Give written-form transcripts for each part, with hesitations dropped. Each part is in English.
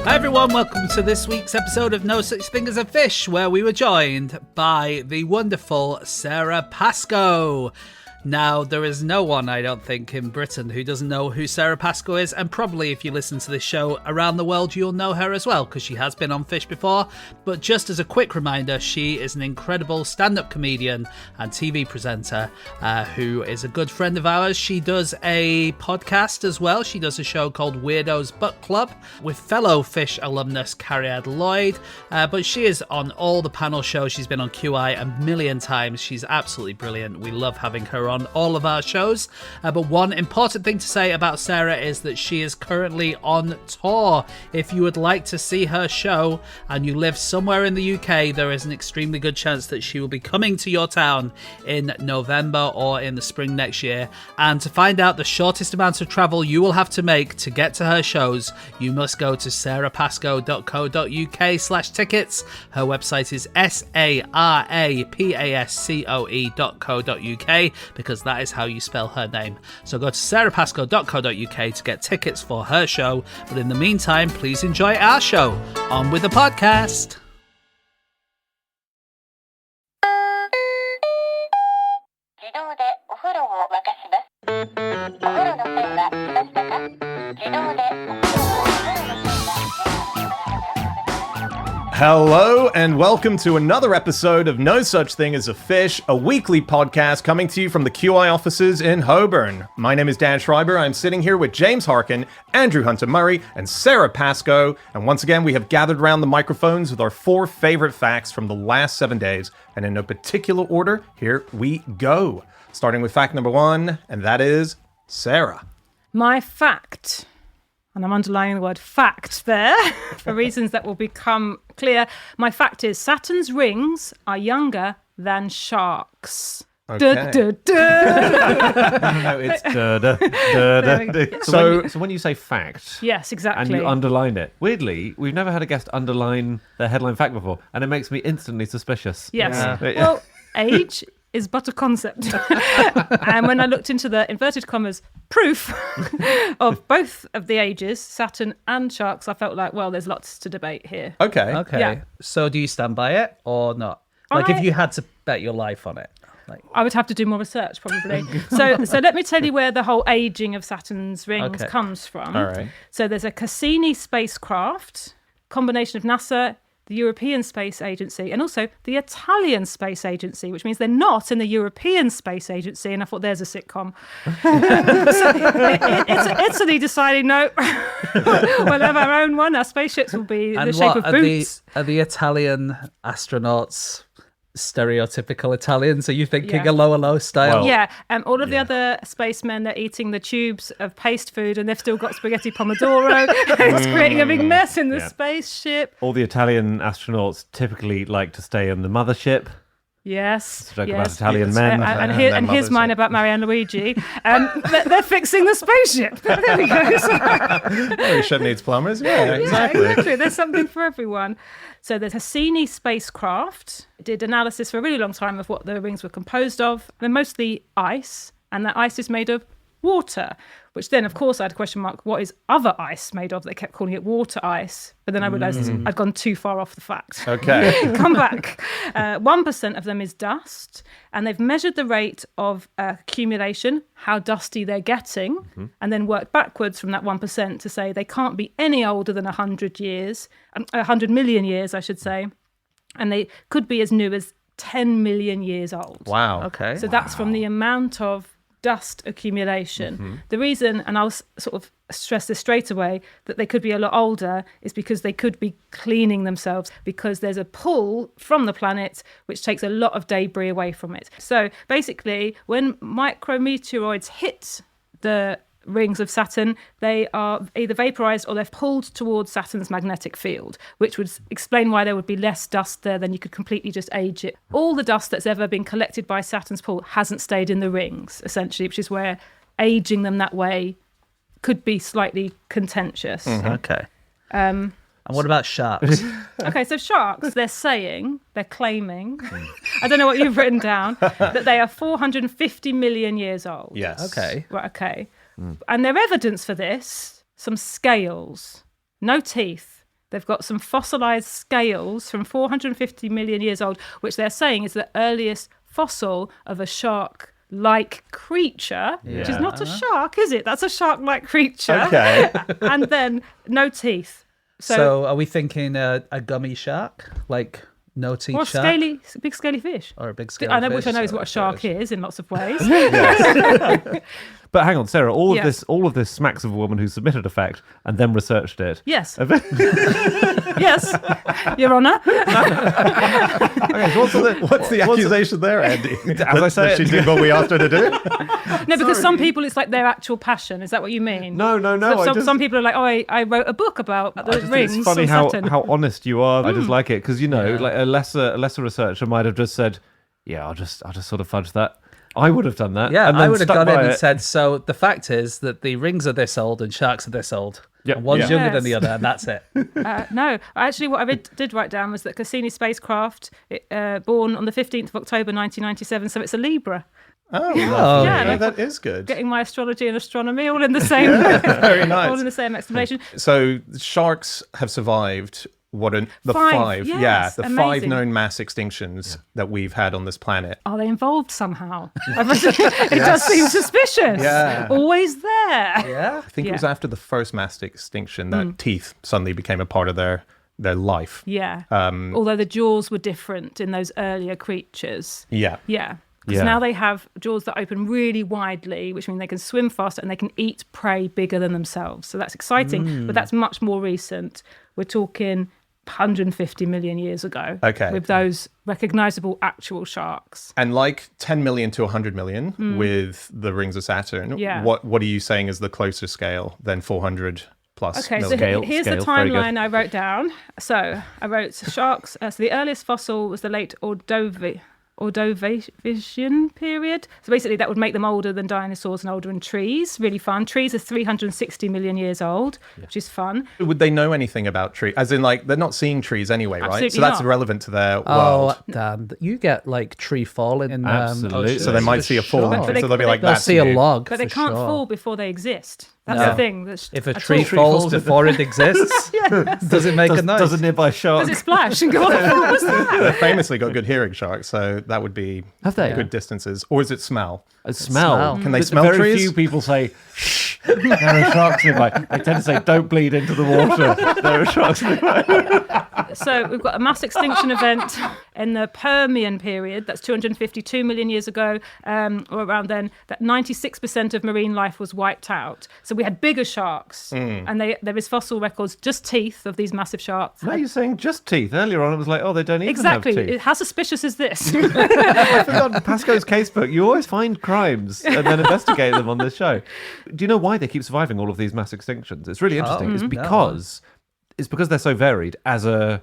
Hi everyone, welcome to this week's episode of No Such Thing as a Fish, where we were joined by the wonderful Sara Pascoe. Now, there is no one, I don't think, in Britain who doesn't know who Sara Pascoe is, and probably if you listen to this show around the world, you'll know her as well, because she has been on Fish before. But just as a quick reminder, she is an incredible stand-up comedian and TV presenter who is a good friend of ours. She does a podcast as well. She does a show called Weirdos Book Club with fellow Fish alumnus Carrie Lloyd. But she is on all the panel shows. She's been on QI a million times. She's absolutely brilliant. We love having her on all of our shows. But one important thing to say about Sara is that she is currently on tour. If you would like to see her show and you live somewhere in the UK, there is an extremely good chance that she will be coming to your town in November or in the spring next year. And to find out the shortest amount of travel you will have to make to get to her shows, you must go to sarapascoe.co.uk/tickets. Her website is sarapascoe.co.uk, because that is how you spell her name. So go to sarapascoe.co.uk to get tickets for her show. But in the meantime, please enjoy our show. On with the podcast. Hello and welcome to another episode of No Such Thing as a Fish, a weekly podcast coming to you from the QI offices in Holborn. My name is Dan Schreiber. I'm sitting here with James Harkin, Andrew Hunter-Murray, and Sara Pascoe. And once again, we have gathered around the microphones with our 4 favorite facts from the last 7 days. And in no particular order, here we go. Starting with fact number 1, and that is Sara. My fact, and I'm underlining the word fact there for reasons that will become clear. My fact is Saturn's rings are younger than sharks. Okay. Duh, duh, duh. No, it's duh, duh, duh, duh, duh. So when you say fact, Yes, exactly. and you underline it, weirdly, we've never had a guest underline their headline fact before, and it makes me instantly suspicious. Yes. Yeah. Well, age is but a concept. And when I looked into the inverted commas proof of both of the ages, Saturn and sharks, I felt like, well, there's lots to debate here. Okay. Okay. Yeah. So do you stand by it or not? Like if you had to bet your life on it. I would have to do more research, probably. So let me tell you where the whole aging of Saturn's rings comes from. All right. So there's a Cassini spacecraft, combination of NASA, the European Space Agency, and also the Italian Space Agency, which means they're not in the European Space Agency. And I thought, there's a sitcom. It's Italy deciding, no, we'll have our own one. Our spaceships will be the shape of boots. Are the Italian astronauts stereotypical Italians? Are you thinking a low style? Yeah, all of the other spacemen, they're eating the tubes of paste food and they've still got spaghetti pomodoro. It's creating a big mess in the spaceship. All the Italian astronauts typically like to stay on the mothership. Yes. Talk about Italian men. And here's mine about Mario and Luigi. They're fixing the spaceship. There we go. Every ship needs plumbers. Yeah, exactly. There's something for everyone. So the Cassini spacecraft did analysis for a really long time of what the rings were composed of. They're mostly ice, and that ice is made of water, which then, of course, I had a question mark, what is other ice made of? They kept calling it water ice, but then I realised I'd gone too far off the fact. Okay. Come back. 1% of them is dust, and they've measured the rate of accumulation, how dusty they're getting, and then worked backwards from that 1% to say they can't be any older than 100 years, 100 million years, I should say, and they could be as new as 10 million years old. Wow. Okay. So that's from the amount of dust accumulation. The reason, and I'll sort of stress this straight away, that they could be a lot older is because they could be cleaning themselves, because there's a pull from the planet which takes a lot of debris away from it. So basically, when micrometeoroids hit the rings of Saturn, they are either vaporized or they're pulled towards Saturn's magnetic field, which would explain why there would be less dust there than you could completely just age it. All the dust that's ever been collected by Saturn's pull hasn't stayed in the rings, essentially, which is where aging them that way could be slightly contentious. Okay. And what about sharks? Okay, so sharks, they're claiming, I don't know what you've written down, that they are 450 million years old. Yes. Okay. Right, okay. And their evidence for this, some scales, no teeth, They've got some fossilized scales from 450 million years old, which they're saying is the earliest fossil of a shark-like creature, which is not a shark, is it? That's a shark-like creature. Okay. And then no teeth. So are we thinking a gummy shark? Like no teeth or shark? big scaly fish. Or a big scaly Which I know fish, is what a shark is in lots of ways. But hang on, Sarah, all Yeah. of this smacks of a woman who submitted a fact and then researched it. Yes. Yes, Your Honour. Okay, so What's the accusation there, Andy? I say that it- she did what we asked her to do? No, because some people, it's like their actual passion. Is that what you mean? No. Some people are like, I wrote a book about the rings. It's funny of how Saturn. honest you are. I just like it because like a lesser researcher might have just said, "Yeah, I'll just sort of fudge that." I would have done that. Yeah, and then I would have stuck gone in by and it. said, so the fact is that the rings are this old and sharks are this old. Yep. And one's Yeah. younger than Yes. the other, and that's it. No, actually, what I did write down was that Cassini spacecraft, born on the 15th of October 1997, so it's a Libra. Oh, Yeah, that is good. Getting my astrology and astronomy all in the same, Very nice. all in the same explanation. So sharks have survived the Five, five, yes, the five amazing. known mass extinctions that we've had on this planet. Are they involved somehow? It does seem suspicious. Yeah. Always there. Yeah. I think it was after the first mass extinction that teeth suddenly became a part of their life. Yeah. Although the jaws were different in those earlier creatures. Yeah. Yeah. Because Yeah. now they have jaws that open really widely, which means they can swim faster and they can eat prey bigger than themselves. So that's exciting, but that's much more recent. We're talking 150 million years ago. Okay. With those recognizable actual sharks. And like 10 million to 100 million with the rings of Saturn, Yeah. what are you saying is the closer scale than 400 plus Okay, so million? here's the Scales, very good. timeline I wrote down. So I wrote sharks. So the earliest fossil was the late Ordovician period. So basically that would make them older than dinosaurs and older than trees. Really fun. Trees are 360 million years old, which is fun. Would they know anything about trees? As in, like, they're not seeing trees anyway, right? Absolutely So that's not. irrelevant to their Oh, world. Dan, you get like tree fall in Absolutely. oceans So they might for see a fall, sure. But they- so they'll be like, They'll that's see a new. log, But they for can't sure. fall before they exist. That's No. the thing. If a at tree all. falls before it exists, does it make a noise? Does a nearby shark? Does it splash and go, what the fuck was that? They've famously got good hearing, sharks, so that would be Have they? good distances. Or is it smell? A smell. Can they But smell very trees? few people say, shh, there are sharks nearby. They tend to say, don't bleed into the water. There are sharks nearby. So we've got a mass extinction event in the Permian period. That's 252 million years ago, or around then. That 96% of marine life was wiped out. So we had bigger sharks, and there is fossil records, just teeth of these massive sharks. Now you're saying just teeth. Earlier on, it was like, oh, they don't even Exactly. have teeth. How suspicious is this? I forgot Pascoe's casebook. You always find crimes and then investigate them on this show. Do you know why they keep surviving all of these mass extinctions? It's really interesting. It's because they're so varied as a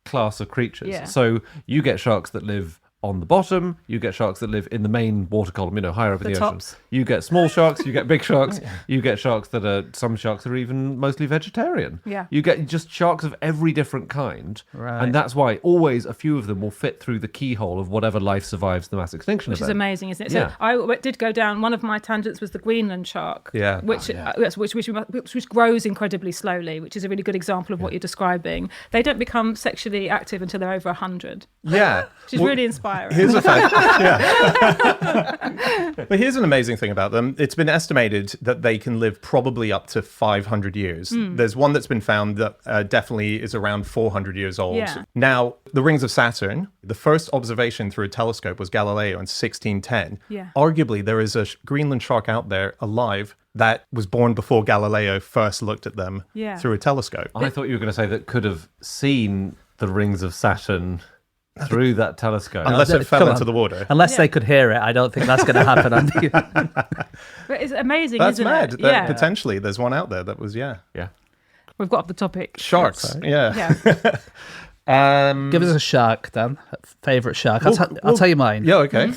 class of creatures. Yeah. So you get sharks that live on the bottom, you get sharks that live in the main water column, higher up in The the tops. ocean. You get small sharks, you get big sharks, you get sharks that are, some sharks are even mostly vegetarian. Yeah. You get just sharks of every different kind. Right. And that's why always a few of them will fit through the keyhole of whatever life survives the mass extinction Which is event. amazing, isn't it? Yeah. So I did go down. One of my tangents was the Greenland shark, Yeah. which which grows incredibly slowly, which is a really good example of what you're describing. They don't become sexually active until they're over 100, Yeah. which is Well, really inspiring. Here's a fact. But here's an amazing thing about them. It's been estimated that they can live probably up to 500 years. There's one that's been found that definitely is around 400 years old. Yeah. Now, the rings of Saturn, the first observation through a telescope was Galileo in 1610. Yeah. Arguably, there is a Greenland shark out there alive that was born before Galileo first looked at them Yeah. through a telescope. I thought you were going to say that could have seen the rings of Saturn through that telescope. Unless it fell Come into on. the water. Unless Yeah. they could hear it, I don't think that's going to happen, Andy. But it's amazing, That's isn't mad. it? That Yeah. potentially, there's one out there that was, yeah. We've got off the topic. Sharks. Yeah. Yeah. Give us a shark, Dan. Favourite shark. I'll tell you mine. Yeah, okay.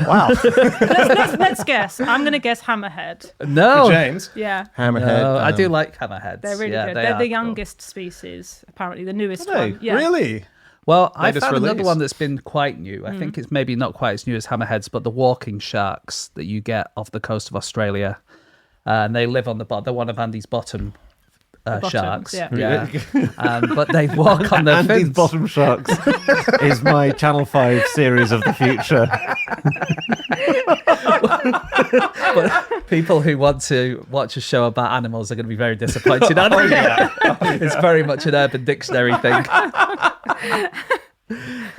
Wow. let's guess. I'm going to guess hammerhead. No. James. Yeah. Hammerhead. No, I do like hammerheads. They're really Yeah, good. they They're are the cool. youngest species, apparently, the newest Are they? one. Yeah. Really? Well, I Latest found another release. one that's been quite new. I think it's maybe not quite as new as hammerheads, but the walking sharks that you get off the coast of Australia. And they live on the bottom. They're one of Andy's bottom bottoms, sharks. yeah. But they walk on their Andy's fins. Bottom Sharks is my Channel 5 series of the future. But people who want to watch a show about animals are going to be very disappointed. It's very much an Urban Dictionary thing.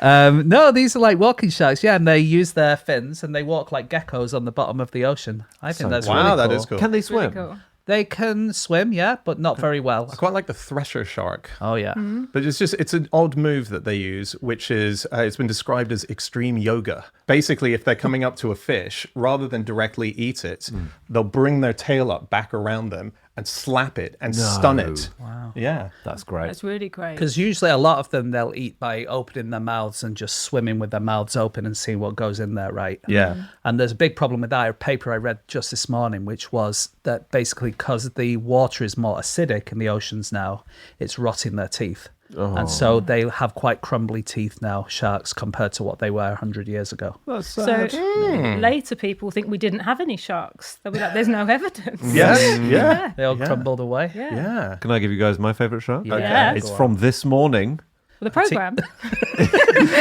No, these are like walking sharks, and they use their fins and they walk like geckos on the bottom of the ocean. I think that's really cool. that is cool. Can they swim? Really cool. They can swim, but not very well. I quite like the thresher shark. Oh, yeah. But it's an odd move that they use, which is, it's been described as extreme yoga. Basically, if they're coming up to a fish, rather than directly eat it, they'll bring their tail up back around them and slap it and stun it. Wow. Yeah. That's great. That's really great. Because usually a lot of them, they'll eat by opening their mouths and just swimming with their mouths open and seeing what goes in there, right? Yeah. And there's a big problem with that. A paper I read just this morning, which was that basically because the water is more acidic in the oceans now, it's rotting their teeth. And so they have quite crumbly teeth now, sharks, compared to what they were 100 years ago. That's So sad. later people think we didn't have any sharks. They'll be like, there's no evidence. Yes. Yeah. They all crumbled away. Yeah. Yeah. Can I give you guys my favourite shark? Yeah. It's from this morning. Well, the programme.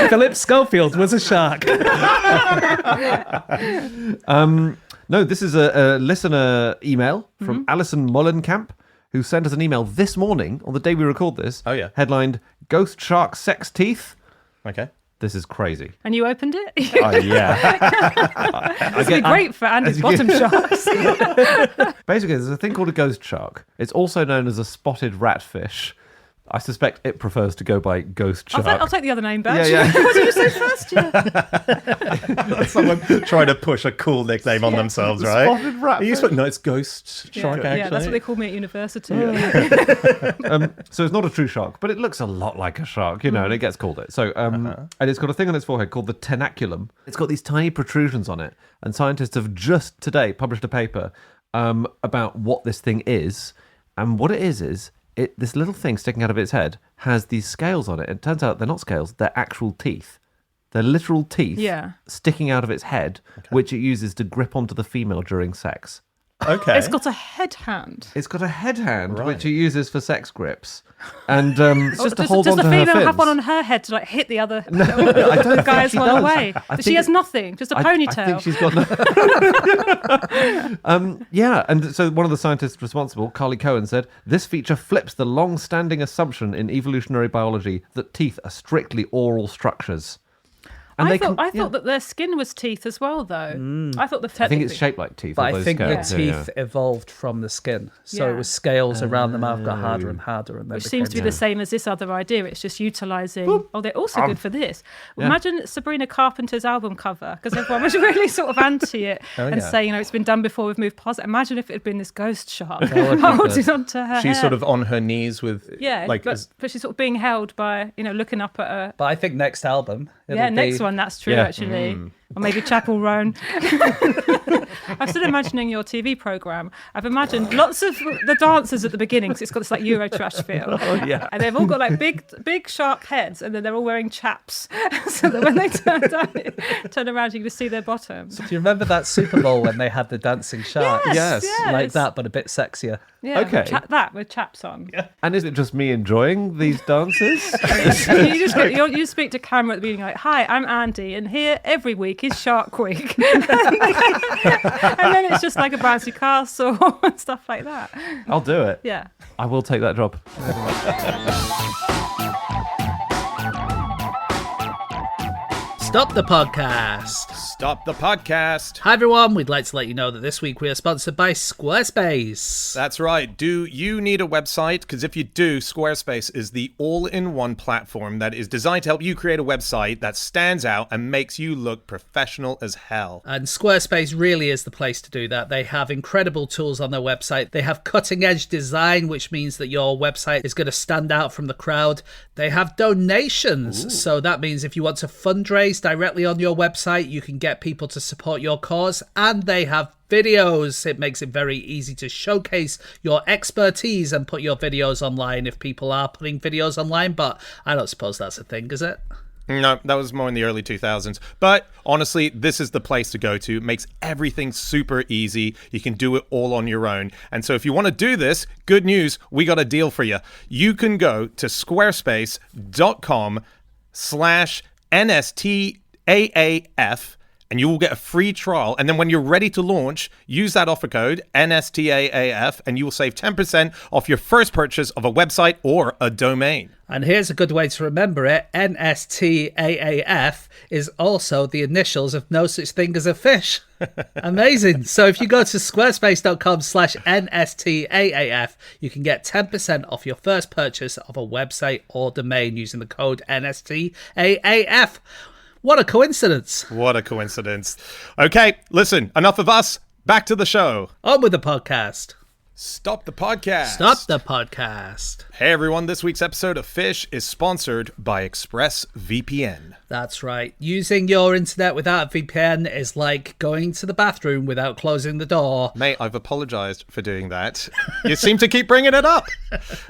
Philip Schofield was a shark. No, this is a listener email from Alison Mollenkamp, who sent us an email this morning on the day we record this. Oh, yeah. Headlined, Ghost Shark Sex Teeth. Okay. This is crazy. And you opened it? Oh, yeah. It's be great for Andy's bottom sharks. Basically, there's a thing called a ghost shark. It's also known as a spotted ratfish. I suspect it prefers to go by ghost shark. I'll take the other name back. Yeah. What did you say first? Yeah. That's someone trying to push a cool nickname on themselves, right? Spotted ratfish. No, it's ghost shark, actually. Yeah, that's what they called me at university. So it's not a true shark, but it looks a lot like a shark, and it gets called it. So, and it's got a thing on its forehead called the tenaculum. It's got these tiny protrusions on it, and scientists have just today published a paper about what this thing is, and what it is this little thing sticking out of its head has these scales on it. It turns out they're not scales; they're actual teeth. They're literal teeth sticking out of its head, which it uses to grip onto the female during sex. Okay. It's got a head hand. It's got a head hand, Right. which it uses for sex grips. And it's just to hold does on the to her female fins. have one on her head to like hit the other I don't think guy's she one does. away? I She think has nothing, just a ponytail. I think she's got no... Yeah, and so one of the scientists responsible, Carly Cohen, said, this feature flips the long-standing assumption in evolutionary biology that teeth are strictly oral structures. And I thought that their skin was teeth as well, though. I thought the I think it's shaped like teeth. But all I those think the scales. teeth evolved from the skin. So Yeah. it was scales around the mouth got harder and harder. And Which seems to be the same as this other idea. It's just utilising... Oh, they're also good for this. Yeah. Imagine Sabrina Carpenter's album cover, because everyone was really sort of anti it and saying, it's been done before, we've moved past it. Imagine if it had been this ghost shark holding onto her She's hair. sort of on her knees with... but she's sort of being held by, looking up at her. But I think next album... Next one, that's true, actually. Or maybe Chapel Roan. I'm still imagining your TV programme. I've imagined lots of the dancers at the beginning, because it's got this like Eurotrash feel. And they've all got like big shark heads, and then they're all wearing chaps. So that when they turn around, you can just see their bottoms. Do you remember that Super Bowl when they had the dancing sharks? Yes. Like that, but a bit sexier. Yeah, Okay. with chaps on. And is it just me enjoying these dances? And you speak to camera at the beginning like, hi, I'm Andy, and here every week is Shark Week. And then it's just like a bouncy castle and stuff like that. I'll do it. Yeah. I will take that job. Stop the podcast. Stop the podcast. Hi everyone, we'd like to let you know that this week we are sponsored by Squarespace. That's right. Do you need a website? Because if you do, Squarespace is the all-in-one platform that is designed to help you create a website that stands out and makes you look professional as hell. And Squarespace really is the place to do that. They have incredible tools on their website. They have cutting-edge design, which means that your website is going to stand out from the crowd. They have donations. So that means if you want to fundraise directly on your website, you can get people to support your cause. And they have videos. It makes it very easy to showcase your expertise and put your videos online if people are putting videos online. But I don't suppose that's a thing, is it? No, that was more in the early 2000s. But honestly, this is the place to go to. It makes everything super easy. You can do it all on your own. And so if you want to do this, good news, we got a deal for you. You can go to squarespace.com/NSTAAF and you will get a free trial. And then when you're ready to launch, use that offer code NSTAAF and you will save 10% off your first purchase of a website or a domain. And here's a good way to remember it. NSTAAF is also the initials of No Such Thing as a Fish. Amazing. So if you go to squarespace.com/NSTAAF, you can get 10% off your first purchase of a website or domain using the code NSTAAF. What a coincidence. What a coincidence. Okay, listen, enough of us. Back to the show. On with the podcast. Stop the podcast. Stop the podcast. Hey everyone, this week's episode of Fish is sponsored by ExpressVPN. That's right. Using your internet without a VPN is like going to the bathroom without closing the door. Mate, I've apologized for doing that. You seem to keep bringing it up.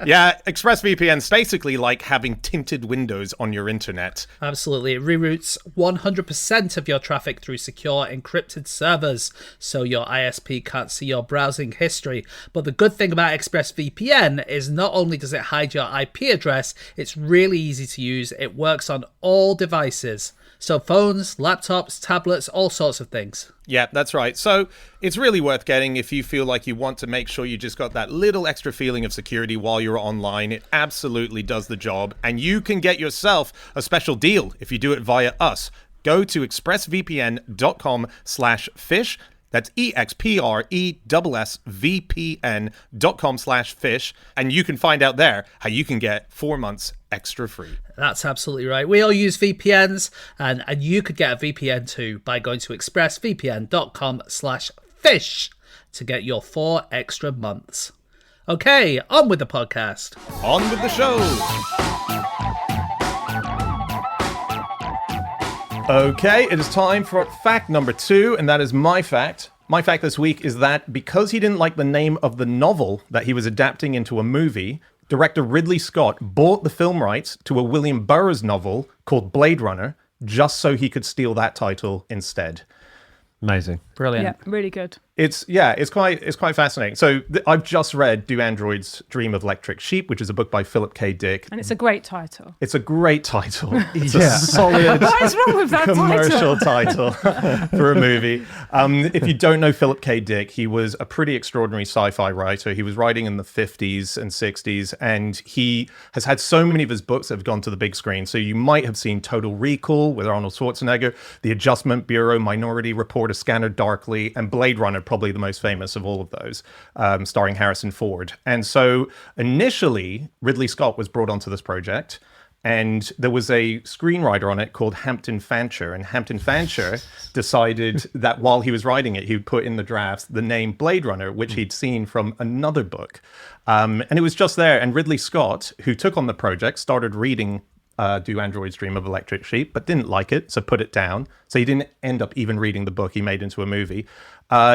Yeah, ExpressVPN's basically like having tinted windows on your internet. Absolutely. It reroutes 100% of your traffic through secure encrypted servers, so your ISP can't see your browsing history. But the good thing about ExpressVPN is not only does it hide your IP address, it's really easy to use. It works on all devices. So phones, laptops, tablets, all sorts of things. Yeah, that's right. So it's really worth getting if you feel like you want to make sure you just got that little extra feeling of security while you're online. It absolutely does the job. And you can get yourself a special deal if you do it via us. Go to expressvpn.com/fish. That's expressvpn.com/fish. And you can find out there how you can get 4 months extra free. That's absolutely right. We all use VPNs, and you could get a VPN too by going to expressvpn.com/fish to get your 4 extra months. Okay, on with the podcast. On with the show. Okay, it is time for fact number 2, and that is my fact. My fact this week is that because he didn't like the name of the novel that he was adapting into a movie, director Ridley Scott bought the film rights to a William Burroughs novel called Blade Runner just so he could steal that title instead. Amazing. Brilliant. Yeah, really good. It's quite fascinating. So I've just read Do Androids Dream of Electric Sheep, which is a book by Philip K. Dick. And it's a great title. It's a great title. It's a solid What is wrong with that commercial title for a movie. If you don't know Philip K. Dick, he was a pretty extraordinary sci-fi writer. He was writing in the 50s and 60s, and he has had so many of his books that have gone to the big screen. So you might have seen Total Recall with Arnold Schwarzenegger, The Adjustment Bureau, Minority Report, A Scanner Darkly, and Blade Runner, probably the most famous of all of those, starring Harrison Ford. And so initially, Ridley Scott was brought onto this project, and there was a screenwriter on it called Hampton Fancher. And Hampton Fancher decided that while he was writing it, he would put in the drafts the name Blade Runner, which he'd seen from another book. And it was just there. And Ridley Scott, who took on the project, started reading Do Androids Dream of Electric Sheep, but didn't like it, so put it down. So he didn't end up even reading the book he made into a movie.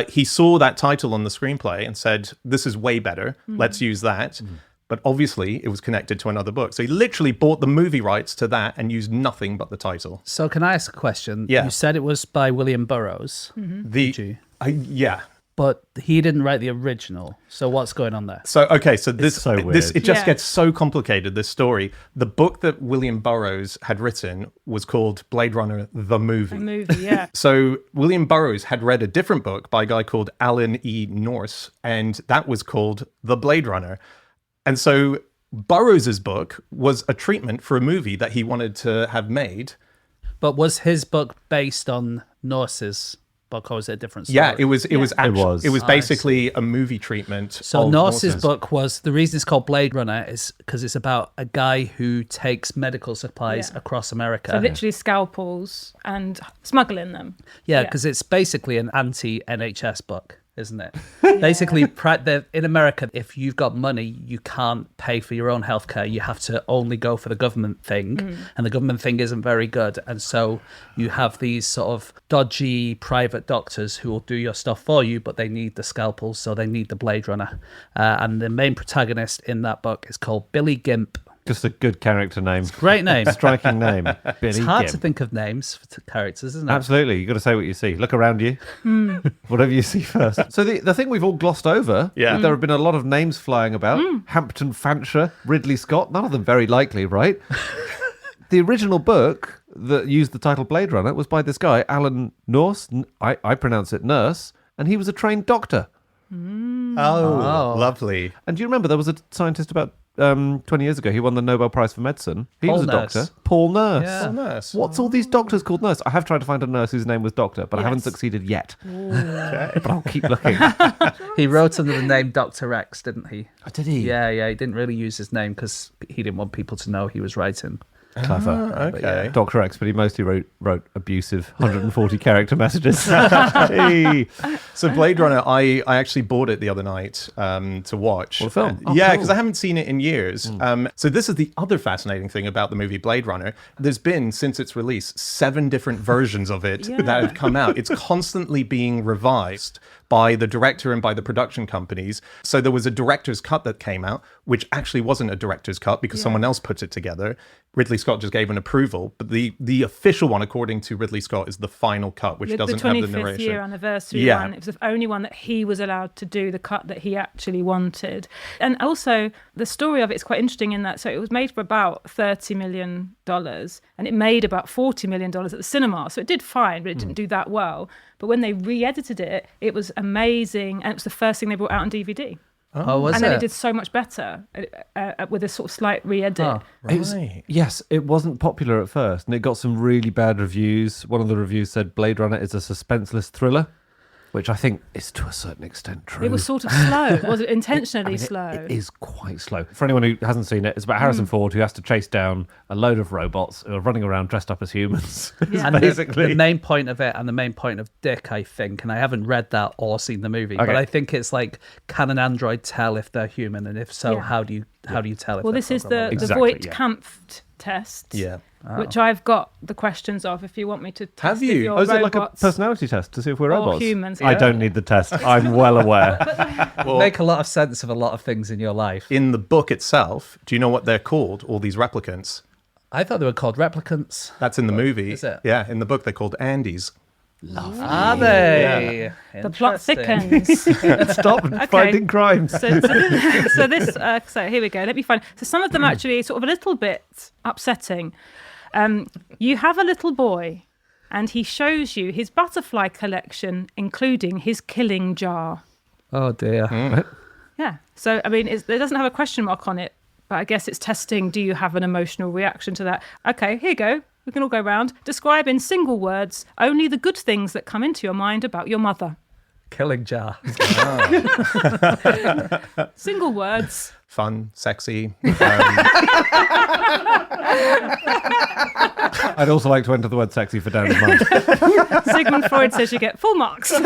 He saw that title on the screenplay and said, this is way better, let's use that. But obviously it was connected to another book. So he literally bought the movie rights to that and used nothing but the title. So can I ask a question? Yeah. You said it was by William Burroughs. Did you? Yeah. But he didn't write the original. So what's going on there? So, okay, so this so weird. it just gets so complicated, this story. The book that William Burroughs had written was called Blade Runner, the movie. A movie, yeah. So William Burroughs had read a different book by a guy called Alan E. Norse, and that was called The Blade Runner. And so Burroughs's book was a treatment for a movie that he wanted to have made. But was his book based on Norse's book, or was it a different story? Yeah, it was basically a movie treatment. So Norse's book was, the reason it's called Blade Runner is because it's about a guy who takes medical supplies across America. So literally scalpels and smuggling them. Yeah, because it's basically an anti-NHS book, isn't it? Basically, in America, if you've got money, you can't pay for your own healthcare. You have to only go for the government thing, and the government thing isn't very good. And so you have these sort of dodgy private doctors who will do your stuff for you, but they need the scalpels, so they need the Blade Runner. And the main protagonist in that book is called Billy Gimp. Just a good character name. Great name. Striking name. Billy It's hard Gim. to think of names for characters, isn't it? Absolutely. You've got to say what you see. Look around you. Whatever you see first. So the thing we've all glossed over, Yeah. there have been a lot of names flying about. Hampton Fancher, Ridley Scott, none of them very likely, right? The original book that used the title Blade Runner was by this guy, Alan Norse. I pronounce it Nurse. And he was a trained doctor. Oh, lovely. And do you remember there was a scientist about 20 years ago? He won the Nobel Prize for Medicine. He Paul was a Nurse. doctor. Paul Nurse. Yeah. Oh, nice. What's all these doctors called Nurse? I have tried to find a nurse whose name was Doctor, but I haven't Yes. succeeded yet. Okay. But I'll keep looking. He wrote under the name Dr. X, didn't he? Oh, did he? Yeah, he didn't really use his name because he didn't want people to know he was writing. Clever. Okay. Dr. X, but he mostly wrote abusive 140 character messages. Hey. So Blade Runner, I actually bought it the other night to watch. What, a film? Oh, Yeah, cool. because I haven't seen it in years. So this is the other fascinating thing about the movie Blade Runner. There's been, since its release, 7 different versions of it that have come out. It's constantly being revised by the director and by the production companies. So there was a director's cut that came out, which actually wasn't a director's cut because someone else put it together. Ridley Scott just gave an approval, but the official one, according to Ridley Scott, is the final cut, which doesn't have the 25th narration. year anniversary one. It was the only one that he was allowed to do, the cut that he actually wanted. And also, the story of it is quite interesting in that, so it was made for about $30 million, and it made about $40 million at the cinema. So it did fine, but it didn't do that well. But when they re-edited it, it was amazing, and it was the first thing they brought out on DVD. Oh, was and it? then it did so much better with a sort of slight re-edit. Oh, Right. Yes, it wasn't popular at first, and it got some really bad reviews. One of the reviews said Blade Runner is a suspenseless thriller, which I think is to a certain extent true. It was sort of slow. Was it intentionally slow? It is quite slow. For anyone who hasn't seen it, it's about Harrison Ford who has to chase down a load of robots who are running around dressed up as humans. Yeah. And basically. the main point of it and the main point of Dick, I think, and I haven't read that or seen the movie, but Okay. I think it's like, can an android tell if they're human, and if so, Yeah. how do you tell if Well, they're this is programmable? the Exactly, Voight-Kampff test, Yeah. which I've got the questions of if you want me to test Have if you? you're Oh, is it like a robots personality test to see if we're or robots? humans. I don't need the test. I'm well aware. Well, Make a lot of sense of a lot of things in your life. in the book itself, do you know what they're called, all these replicants? I thought they were called replicants. That's in the movie. Is it? Yeah, in the book they're called Andes. Are they? The plot Interesting. thickens. Stop finding crimes. So here we go. Let me find. So some of them actually sort of a little bit upsetting. You have a little boy, and he shows you his butterfly collection, including his killing jar. Oh dear. Yeah. So I mean, it doesn't have a question mark on it, but I guess it's testing. Do you have an emotional reaction to that? Okay, here you go. We can all go round. Describe in single words only the good things that come into your mind about your mother. Killing jar. Single words. Fun, sexy. I'd also like to enter the word sexy for Dan's mum. Sigmund Freud says you get full marks. So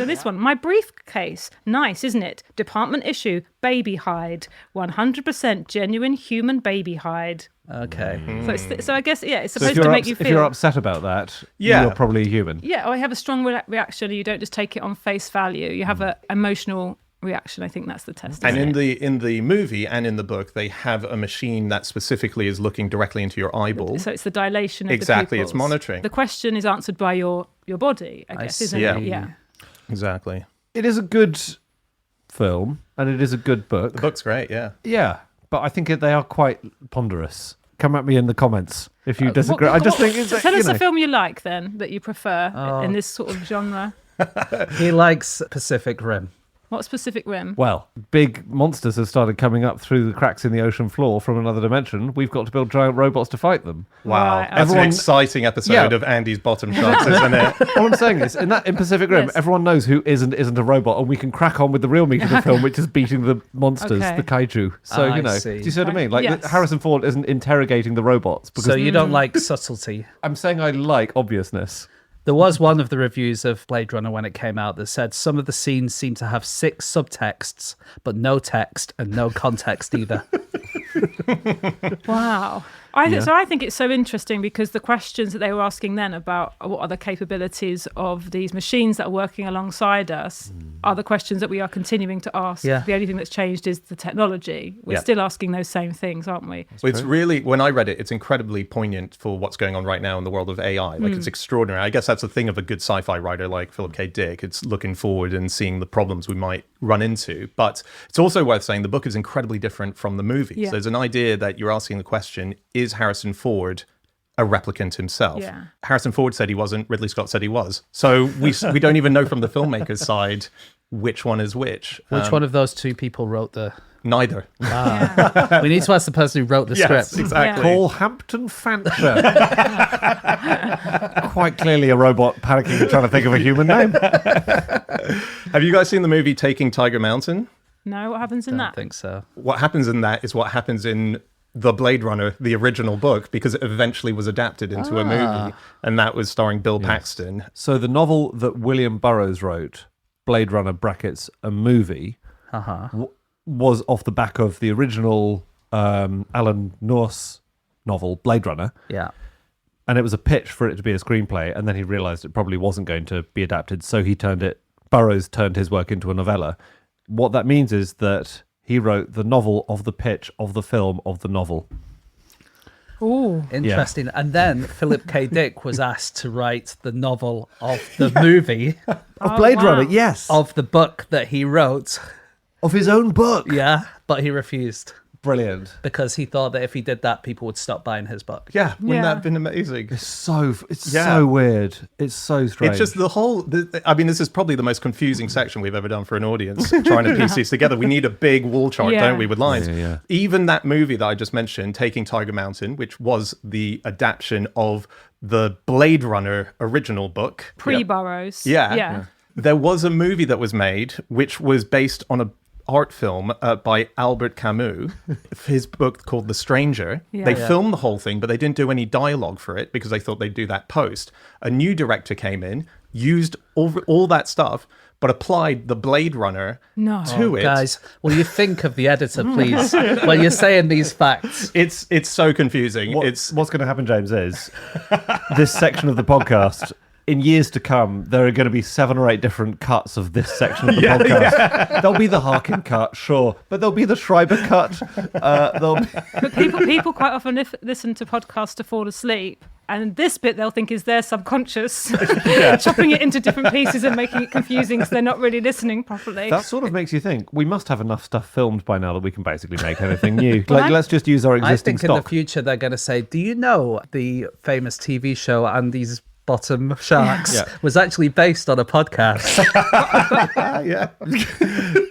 this one, my briefcase. Nice, isn't it? Department issue, baby hide. 100% genuine human baby hide. Okay. So I guess, yeah, it's So supposed if to you're, make you if you're feel... upset about that, Yeah. you're probably human. Yeah, I have a strong reaction. You don't just take it on face value. You have an emotional reaction. I think that's the test. And isn't it? in the movie and in the book, they have a machine that specifically is looking directly into your eyeball. So it's the dilation of Exactly, the it's pupils. monitoring. The question is answered by your body, I guess, isn't see. it? Yeah. Exactly. It is a good film, and it is a good book. The book's great, yeah. Yeah, but I think they are quite ponderous. Come at me in the comments if you disagree. I just think it's Tell us you know. a film you like then that you prefer in this sort of genre. He likes Pacific Rim. What specific rim? Well, big monsters have started coming up through the cracks in the ocean floor from another dimension. We've got to build giant robots to fight them. Wow. Right, That's Everyone- an exciting episode Yeah. of Andy's Bottom Shots, isn't it? All I'm saying is, in Pacific Rim, Yes. everyone knows who is and isn't a robot, and we can crack on with the real meat of the film, which is beating the monsters, Okay. the kaiju. So, I you know, see. do you see what I mean? Like, Yes. Harrison Ford isn't interrogating the robots. Because So you don't like subtlety. I'm saying I like obviousness. There was one of the reviews of Blade Runner when it came out that said some of the scenes seem to have 6 subtexts, but no text and no context either. Wow. So I think it's so interesting because the questions that they were asking then about what are the capabilities of these machines that are working alongside us are the questions that we are continuing to ask. Yeah. The only thing that's changed is the technology. We're Yeah. still asking those same things, aren't we? Well, it's really, when I read it, it's incredibly poignant for what's going on right now in the world of AI. Like, it's extraordinary. I guess that's the thing of a good sci-fi writer like Philip K. Dick. It's looking forward and seeing the problems we might run into. But it's also worth saying the book is incredibly different from the movies. Yeah. There's an idea that you're asking the question, is Harrison Ford a replicant himself? Yeah. Harrison Ford said he wasn't. Ridley Scott said he was. So we don't even know from the filmmaker's side which one is which. Which one of those two people wrote the... Neither. Yeah. We need to ask the person who wrote the Yes, script. exactly. Call Hampton Fancher. Quite clearly a robot panicking and trying to think of a human name. Have you guys seen the movie Taking Tiger Mountain? No, what happens in I that? don't think so. What happens in that is what happens in the Blade Runner, the original book, because it eventually was adapted into a movie, and that was starring Bill Paxton. So the novel that William Burroughs wrote, Blade Runner brackets a movie, was off the back of the original Alan Nourse novel, Blade Runner. Yeah. And it was a pitch for it to be a screenplay, and then he realised it probably wasn't going to be adapted, so Burroughs turned his work into a novella. What that means is that he wrote the novel of the pitch of the film of the novel. Ooh. Interesting. And then Philip K. Dick was asked to write the novel of the movie Of Blade wow. Runner, yes. of the book that he wrote. Of his own book. Yeah, but he refused Brilliant. because he thought that if he did that, people would stop buying his book. Yeah, wouldn't Yeah. that have been amazing? It's so Yeah. weird. It's so strange. It's just I mean, this is probably the most confusing section we've ever done for an audience, trying to piece these together. We need a big wall chart, Yeah. don't we, with lines? Yeah. Even that movie that I just mentioned, Taking Tiger Mountain, which was the adaptation of the Blade Runner original book. Pre-Burroughs. Yeah. Yeah. There was a movie that was made, which was based on a art film by Albert Camus, his book called The Stranger. Yeah. They Yeah. filmed the whole thing, but they didn't do any dialogue for it because they thought they'd do that post. A new director came in, used all that stuff, but applied the Blade Runner No. to it. Guys, will you think of the editor, please, when you're saying these facts? It's so confusing. What's going to happen, James, is this section of the podcast, in years to come, there are going to be 7 or 8 different cuts of this section of the podcast. There'll be the Harkin cut, sure, but there'll be the Schreiber cut. But people quite often listen to podcasts to fall asleep. And this bit they'll think is their subconscious, chopping it into different pieces and making it confusing because they're not really listening properly. That sort of makes you think we must have enough stuff filmed by now that we can basically make anything new. Well, Let's just use our I existing think in stock. the future they're going to say, do you know the famous TV show Andy's Bottom Sharks Yeah. was actually based on a podcast? Yeah.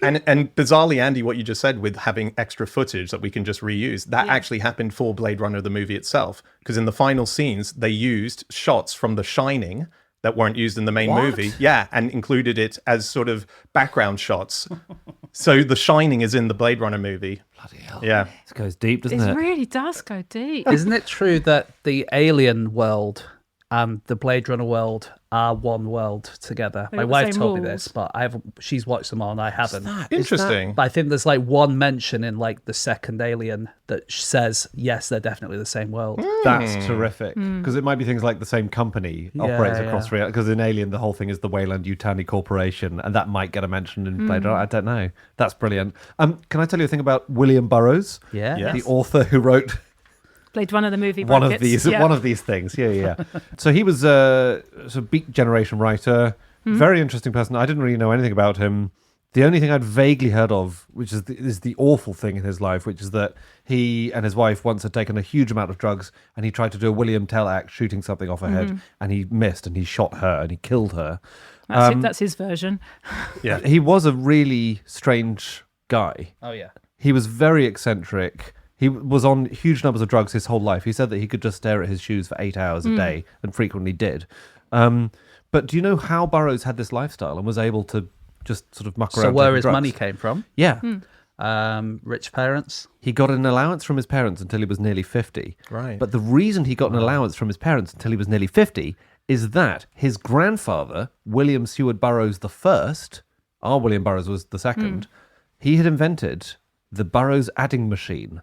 and bizarrely, Andy, what you just said with having extra footage that we can just reuse, that actually happened for Blade Runner, the movie itself. Because in the final scenes, they used shots from The Shining that weren't used in the main movie. Yeah, and included it as sort of background shots. So The Shining is in the Blade Runner movie. Bloody hell. Yeah. This goes deep, doesn't It it? really does go deep. Isn't it true that the alien world and the Blade Runner world are one world together? They've My got the wife same told me rules. this, but she's watched them all and I haven't. Interesting. But I think there's like one mention in like the second Alien that says, yes, they're definitely the same world. That's terrific. Because it might be things like the same company operates across reality. Because in Alien, the whole thing is the Weyland Yutani Corporation, and that might get a mention in Blade Runner. I don't know. That's brilliant. Can I tell you a thing about William Burroughs? Yeah. Yes. The author who wrote Blade Runner, the movie. one of brackets. these Yeah. one of these things. Yeah. So he was a sort of Beat Generation writer, very interesting person. I didn't really know anything about him. The only thing I'd vaguely heard of, which is the awful thing in his life, which is that he and his wife once had taken a huge amount of drugs, and he tried to do a William Tell act, shooting something off her head, and he missed, and he shot her, and he killed her. That's his version. Yeah. He was a really strange guy. Oh, yeah. He was very eccentric. He was on huge numbers of drugs his whole life. He said that he could just stare at his shoes for 8 hours a day, and frequently did. But do you know how Burroughs had this lifestyle and was able to just sort of muck around? So where taking his drugs? money came from? Yeah. Rich parents. He got an allowance from his parents until he was nearly 50. Right. But the reason he got an allowance from his parents until he was nearly 50 is that his grandfather, William Seward Burroughs I, our William Burroughs was the second, he had invented the Burroughs adding machine.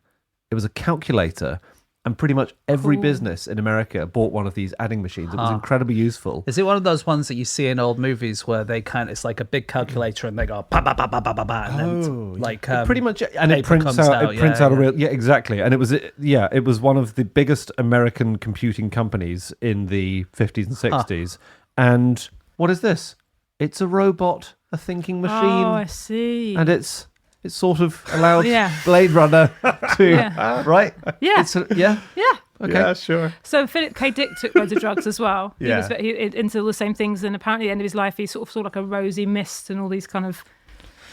It was a calculator, And pretty much every Cool. business in America bought one of these adding machines. It was incredibly useful. Is it one of those ones that you see in old movies where they it's like a big calculator and they go ba ba ba ba ba ba ba, and then like Pretty much, and it paper prints comes out. out, It prints yeah, out a yeah. real, exactly. And it was one of the biggest American computing companies in the 50s and 60s. And what is this? It's a robot, a thinking machine, Oh, I see. and it's sort of allowed Yeah. Blade Runner to Yeah. right. Yeah. Yeah. Yeah. Okay. Yeah, sure. So Philip K. Dick took loads of drugs as well. Yeah. He was into all the same things, and apparently at the end of his life, he sort of saw like a rosy mist and all these kind of.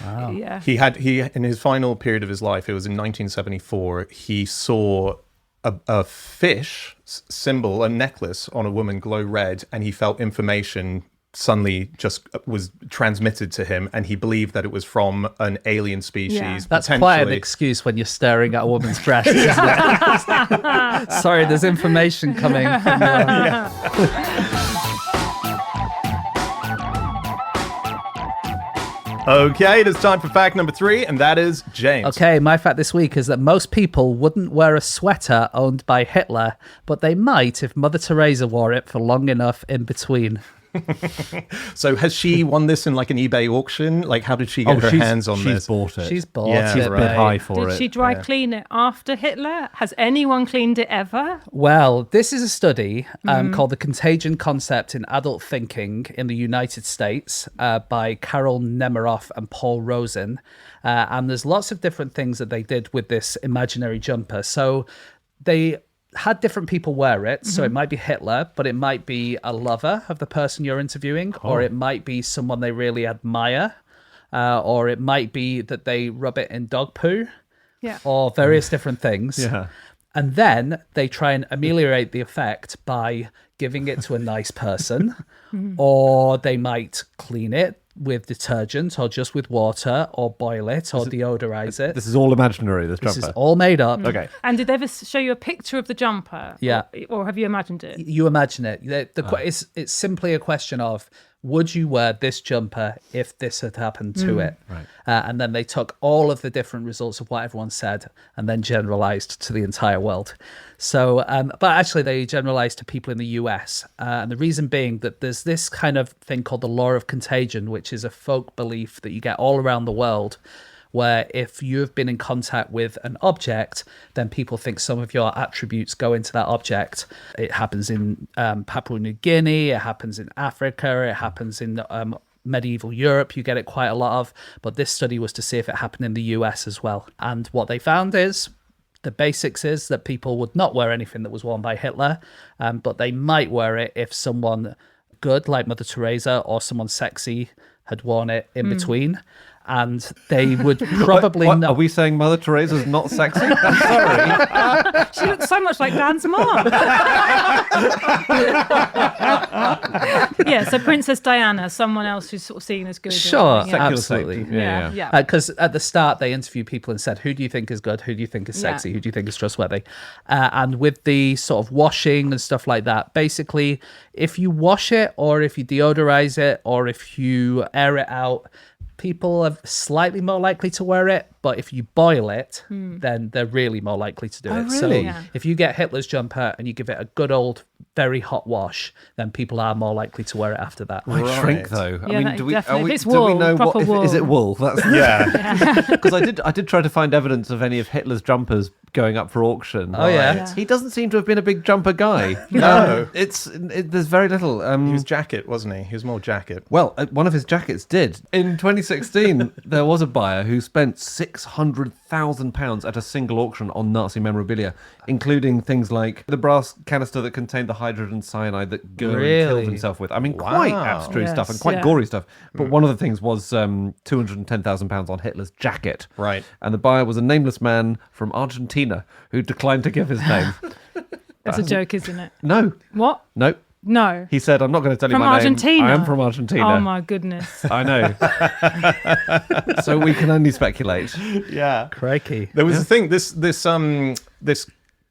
Wow. Yeah. He in his final period of his life, it was in 1974, he saw a fish symbol, a necklace on a woman glow red, and he felt information suddenly just was transmitted to him, and he believed that it was from an alien species. Yeah. That's quite an potentially. excuse when you're staring at a woman's breast, isn't it? Sorry, there's information coming from your... Okay, it is time for fact number 3, and that is James. Okay, my fact this week is that most people wouldn't wear a sweater owned by Hitler, but they might if Mother Teresa wore it for long enough in between. So has she won this in like an eBay auction? Like, how did she get her hands on she's this? bought it. She's bought Yeah, it. She's a bit right? high for Did it. she dry clean it after Hitler? Has anyone cleaned it ever? Well, this is a study called The Contagion Concept in Adult Thinking in the United States by Carol Nemiroff and Paul Rosen. And there's lots of different things that they did with this imaginary jumper. So they had different people wear it. So it might be Hitler, but it might be a lover of the person you're interviewing, or it might be someone they really admire, or it might be that they rub it in dog poo, Yeah. or various different things. Yeah. And then they try and ameliorate the effect by giving it to a nice person, or they might clean it with detergent or just with water, or boil it or deodorize it. This is all imaginary, this This jumper. is all made up. Okay. And did they ever show you a picture of the jumper? Yeah. Or have you imagined it? You imagine it. It's simply a question of, would you wear this jumper if this had happened to it? Right. And then they took all of the different results of what everyone said and then generalized to the entire world. So, but actually they generalized to people in the US. And the reason being that there's this kind of thing called the law of contagion, which is a folk belief that you get all around the world, where if you've been in contact with an object, then people think some of your attributes go into that object. It happens in Papua New Guinea, it happens in Africa, it happens in medieval Europe, you get it quite a lot of. But this study was to see if it happened in the US as well. And what they found is, the basics is that people would not wear anything that was worn by Hitler, but they might wear it if someone good, like Mother Teresa, or someone sexy had worn it in between. And they would probably What, not. are we saying Mother Teresa's not sexy? I'm sorry. She looks so much like Dan's mom. Yeah, so Princess Diana, someone else who's sort of seen as good. Sure, Yeah. Secular absolutely. safety. Yeah. Yeah. Because at the start they interviewed people and said, who do you think is good, who do you think is sexy, Yeah. who do you think is trustworthy? And with the sort of washing and stuff like that, basically if you wash it, or if you deodorize it, or if you air it out, people are slightly more likely to wear it. But if you boil it, then they're really more likely to do it. So really? Yeah. if you get Hitler's jumper and you give it a good old very hot wash, then people are more likely to wear it after that. Might Right. shrink though. Yeah, that- do we, definitely. If it's do we wool, know proper what? Is it wool? That's Yeah. because I did try to find evidence of any of Hitler's jumpers going up for auction. Oh, yeah. Yeah. He doesn't seem to have been a big jumper guy. No. There's very little. He was jacket, wasn't he? He was more jacket. Well, one of his jackets did. In 2016, there was a buyer who spent £600,000 at a single auction on Nazi memorabilia, including things like the brass canister that contained the hydrogen cyanide that Goering Really? killed himself with. I mean, quite Wow. abstruse Yes, stuff and quite yeah. gory stuff. But one of the things was £210,000 on Hitler's jacket. Right. And the buyer was a nameless man from Argentina who declined to give his name. That's a joke, isn't it? No, What? no. No. He said, I'm not going to tell you From my Argentina? name. I am from Argentina. Oh my goodness. I know. So we can only speculate. Yeah. Crikey. There was a thing. This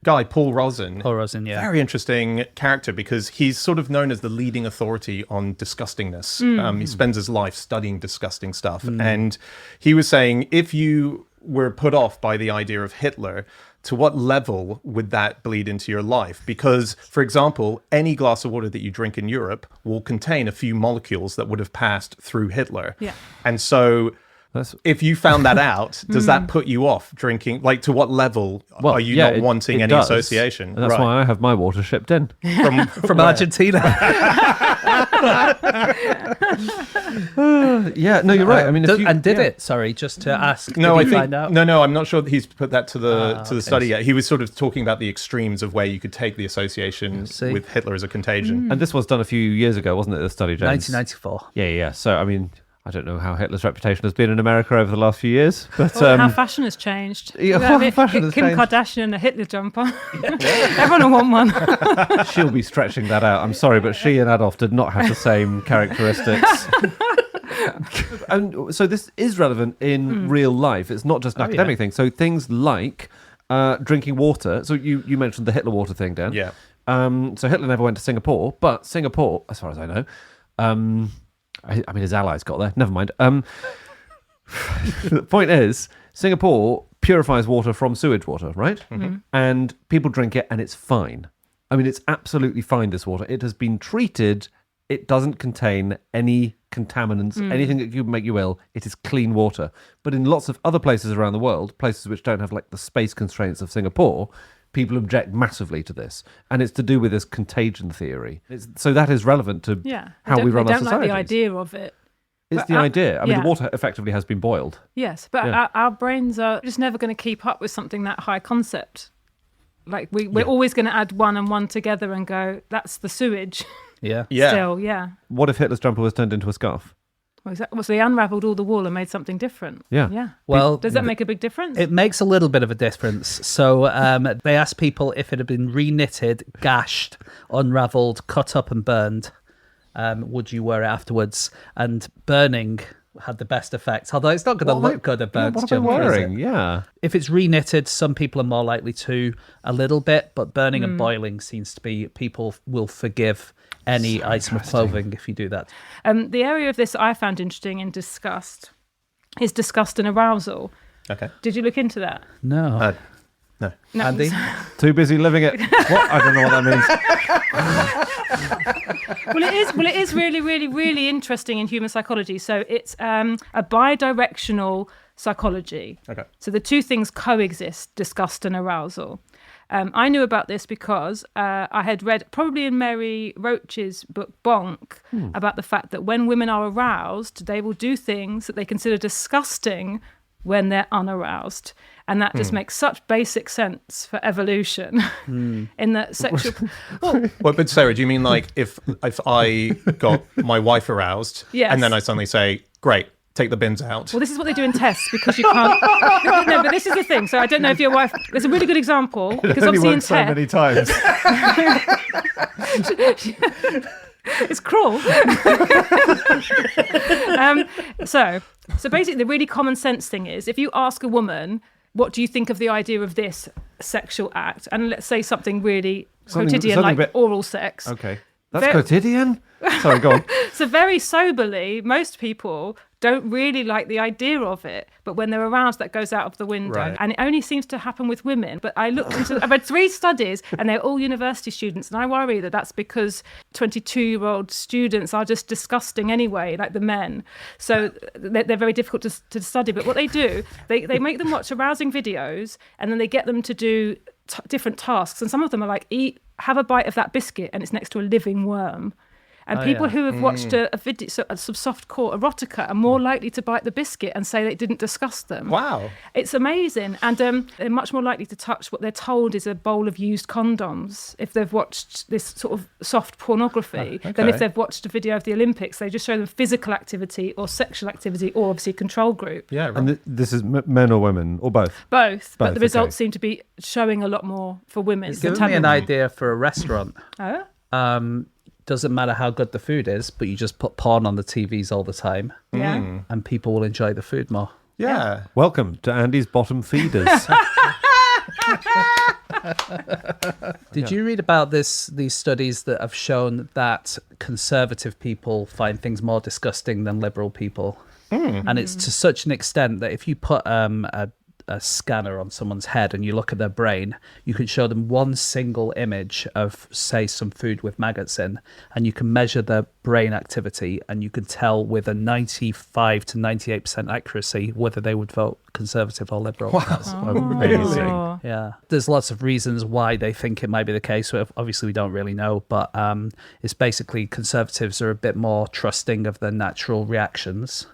guy Paul Rosen. Paul Rosen, yeah. Very interesting character because he's sort of known as the leading authority on disgustingness. He spends his life studying disgusting stuff, and he was saying if you were put off by the idea of Hitler, to what level would that bleed into your life? Because, for example, any glass of water that you drink in Europe will contain a few molecules that would have passed through Hitler. Yeah. And so if you found that out, does that put you off drinking? Like, to what level are you not wanting any association? And that's why I have my water shipped in. From Argentina. Yeah, no, you're right. I mean, did it? Sorry, just to ask. No, I think find out? no. I'm not sure that he's put that to the study yet. He was sort of talking about the extremes of where you could take the association with Hitler as a contagion. And this was done a few years ago, wasn't it? The study, James? 1994. Yeah. So, I mean, I don't know how Hitler's reputation has been in America over the last few years, but how fashion has changed. Yeah, fashion has Kim changed. Kardashian in a Hitler jumper. Everyone will want one. She'll be stretching that out. I'm sorry, but she and Adolf did not have the same characteristics. And so this is relevant in real life. It's not just an academic thing. So things like drinking water. So you mentioned the Hitler water thing, Dan. Yeah. So Hitler never went to Singapore, but Singapore, as far as I know, I mean, his allies got there. Never mind. The point is, Singapore purifies water from sewage water, right? Mm-hmm. And people drink it, and it's fine. I mean, it's absolutely fine, this water. It has been treated. It doesn't contain any contaminants, anything that could make you ill. It is clean water. But in lots of other places around the world, places which don't have like the space constraints of Singapore, people object massively to this. And it's to do with this contagion theory. So that is relevant to how we run our societies. They don't like the idea of it. It's the idea. I mean, the water effectively has been boiled. Yes, but our brains are just never going to keep up with something that high concept. Like, we're always going to add one and one together and go, that's the sewage. Yeah. Still. What if Hitler's jumper was turned into a scarf? Well, exactly. So they unravelled all the wool and made something different. Yeah. Well, does that make a big difference? It makes a little bit of a difference. So they asked people if it had been reknitted, gashed, unravelled, cut up and burned, would you wear it afterwards? And burning had the best effect, although it's not going to look good at burnt jumper, is it? Yeah. If it's reknitted, some people are more likely to a little bit, but burning and boiling seems to be, people will forgive any item of clothing if you do that. The area of this I found interesting in disgust is disgust and arousal. Okay. Did you look into that? No. No. Andy? Too busy living it. What? I don't know what that means. Well, it is really, really, really interesting in human psychology. So it's a bidirectional psychology. Okay. So the two things coexist, disgust and arousal. I knew about this because I had read, probably in Mary Roach's book Bonk, about the fact that when women are aroused, they will do things that they consider disgusting when they're unaroused. And that just makes such basic sense for evolution in that sexual... Well, but Sarah, do you mean like if I got my wife aroused and then I suddenly say, great, take the bins out? Well, this is what they do in tests because you can't... No, but this is the thing. So I don't know if your wife... There's a really good example because obviously in tests... so many times. It's cruel. So basically the really common sense thing is if you ask a woman, what do you think of the idea of this sexual act? And let's say something really quotidian like oral sex. Okay. That's quotidian? Sorry, go on. So very soberly, most people don't really like the idea of it, but when they're aroused, that goes out of the window. Right. And it only seems to happen with women. But I read 3 studies, and they're all university students, and I worry that that's because 22-year-old students are just disgusting anyway, like the men. So they're very difficult to study. But what they do, they make them watch arousing videos, and then they get them to do different tasks. And some of them are like, have a bite of that biscuit, and it's next to a living worm. And people who have watched a video, some soft-core erotica, are more likely to bite the biscuit and say that it didn't disgust them. Wow. It's amazing. And they're much more likely to touch what they're told is a bowl of used condoms if they've watched this sort of soft pornography than if they've watched a video of the Olympics. They just show them physical activity or sexual activity or obviously control group. Yeah. Right. And this is men or women or both? Both. But the results seem to be showing a lot more for women. It's giving me an idea for a restaurant. Oh? Doesn't matter how good the food is, but you just put porn on the TVs all the time. Yeah. And people will enjoy the food more. Yeah. Welcome to Andy's Bottom Feeders. Did you read about these studies that have shown that conservative people find things more disgusting than liberal people? And it's to such an extent that if you put a a scanner on someone's head and you look at their brain, you can show them one single image of, say, some food with maggots in, and you can measure their brain activity, and you can tell with a 95 to 98% accuracy whether they would vote Conservative or Liberal. That's amazing. Yeah. There's lots of reasons why they think it might be the case. So obviously, we don't really know, but it's basically Conservatives are a bit more trusting of their natural reactions.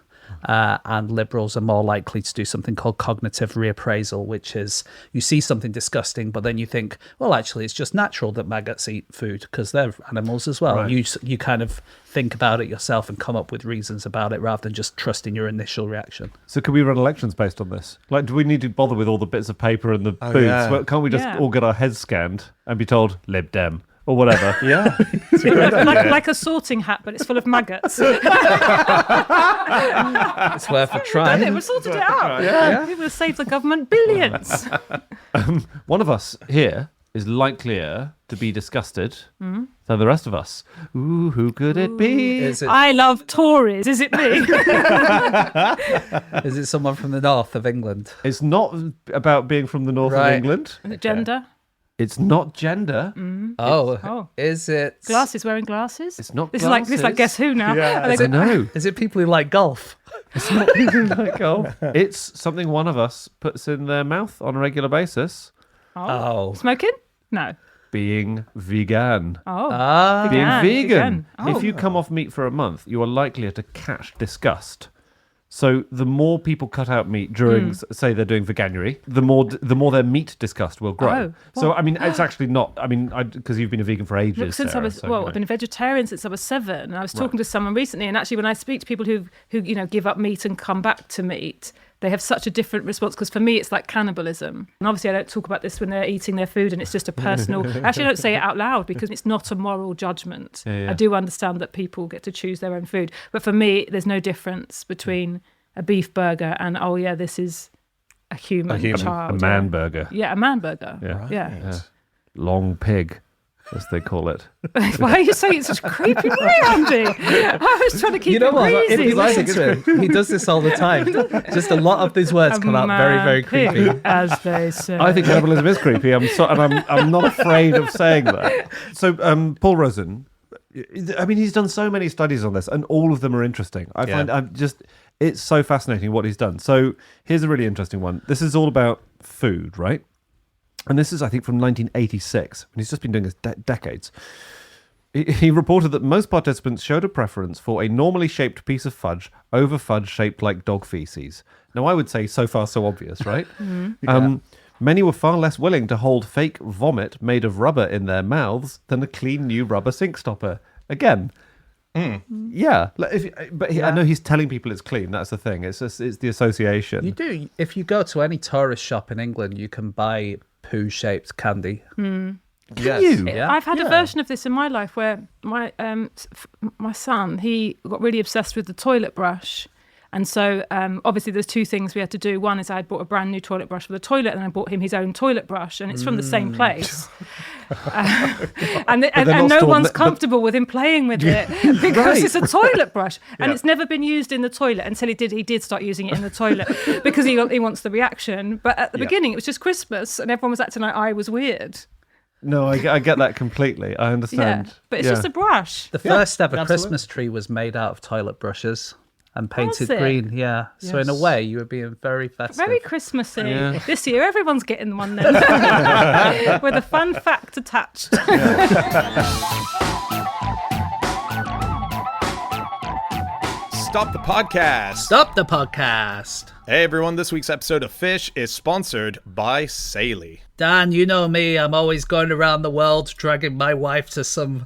And Liberals are more likely to do something called cognitive reappraisal, which is you see something disgusting, but then you think, well, actually, it's just natural that maggots eat food because they're animals as well. Right. You kind of think about it yourself and come up with reasons about it rather than just trusting your initial reaction. So can we run elections based on this? Like, do we need to bother with all the bits of paper and the booths? yeah. Well, can't we just all get our heads scanned and be told Lib Dem or whatever? Yeah. It's a great idea. like a sorting hat, but it's full of maggots. It's worth a try. We sorted it out. Yeah. We would have saved the government billions. One of us here is likelier to be disgusted than the rest of us. Ooh, who could it be? Is it, I love Tories. Is it me? is it someone from the north of England? It's not about being from the north of Right. England. Gender. It's not gender. Oh. Is it Glasses, wearing glasses. It's not This is like glasses. Guess Who now. Yeah. Are they I know. Is it people who like golf? It's not even like golf. It's something one of us puts in their mouth on a regular basis. Oh. Smoking? No. Being vegan. Oh. Being Vegan, vegan. vegan. Oh. If you come off meat for a month, you are likelier to catch disgust. So the more people cut out meat during, say, they're doing veganuary, the more their meat disgust will grow. Oh, So I mean, it's actually not. I mean, because you've been a vegan for ages. Look, since Sarah, I was so, you know. I've been a vegetarian since I was 7. And I was talking to someone recently, and actually, when I speak to people who give up meat and come back to meat, they have such a different response. Because for me, it's like cannibalism. And obviously, I don't talk about this when they're eating their food, and it's just a personal. Actually, I don't say it out loud because it's not a moral judgment. Yeah. I do understand that people get to choose their own food, but for me, there's no difference between a beef burger and this is a human child. A man burger. Yeah, a man burger. Yeah. Yeah. Long pig, as they call it. Why are you saying it such a creepy way, Andy? I was trying to keep it If breezy. you listen to him, he does this all the time. Just a lot of these words come out very, very pig, creepy. as they say. I think cannibalism is creepy. I'm not afraid of saying that. So, Paul Rosen, I mean, he's done so many studies on this, and all of them are interesting. I find it's so fascinating what he's done. So here's a really interesting one. This is all about food, right? And this is, I think, from 1986, and he's just been doing this decades. He reported that most participants showed a preference for a normally shaped piece of fudge over fudge shaped like dog feces. Now, I would say so far so obvious, right? Many were far less willing to hold fake vomit made of rubber in their mouths than a clean new rubber sink stopper. Again, yeah. I know he's telling people it's clean. That's the thing. It's the association. You do. If you go to any tourist shop in England, you can buy poo-shaped candy. Yes. You? Yeah. I've had a version of this in my life where my son, he got really obsessed with the toilet brush. And so obviously there's two things we had to do. One is I had bought a brand new toilet brush for the toilet, and I bought him his own toilet brush, and it's from the same place. And no one's comfortable with him playing with it because it's a toilet brush, and it's never been used in the toilet until he did start using it in the toilet because he wants the reaction. But at the beginning it was just Christmas, and everyone was acting like I was weird. No, I get that completely. I understand. Yeah, but it's just a brush. The first ever Christmas tree was made out of toilet brushes and painted Was it? green. Yeah. So in a way, you were being very festive. Very Christmassy. Yeah. This year, everyone's getting one then. With a fun fact attached. Stop the podcast. Stop the podcast. Hey everyone, this week's episode of Fish is sponsored by Saley. Dan, you know me. I'm always going around the world dragging my wife to some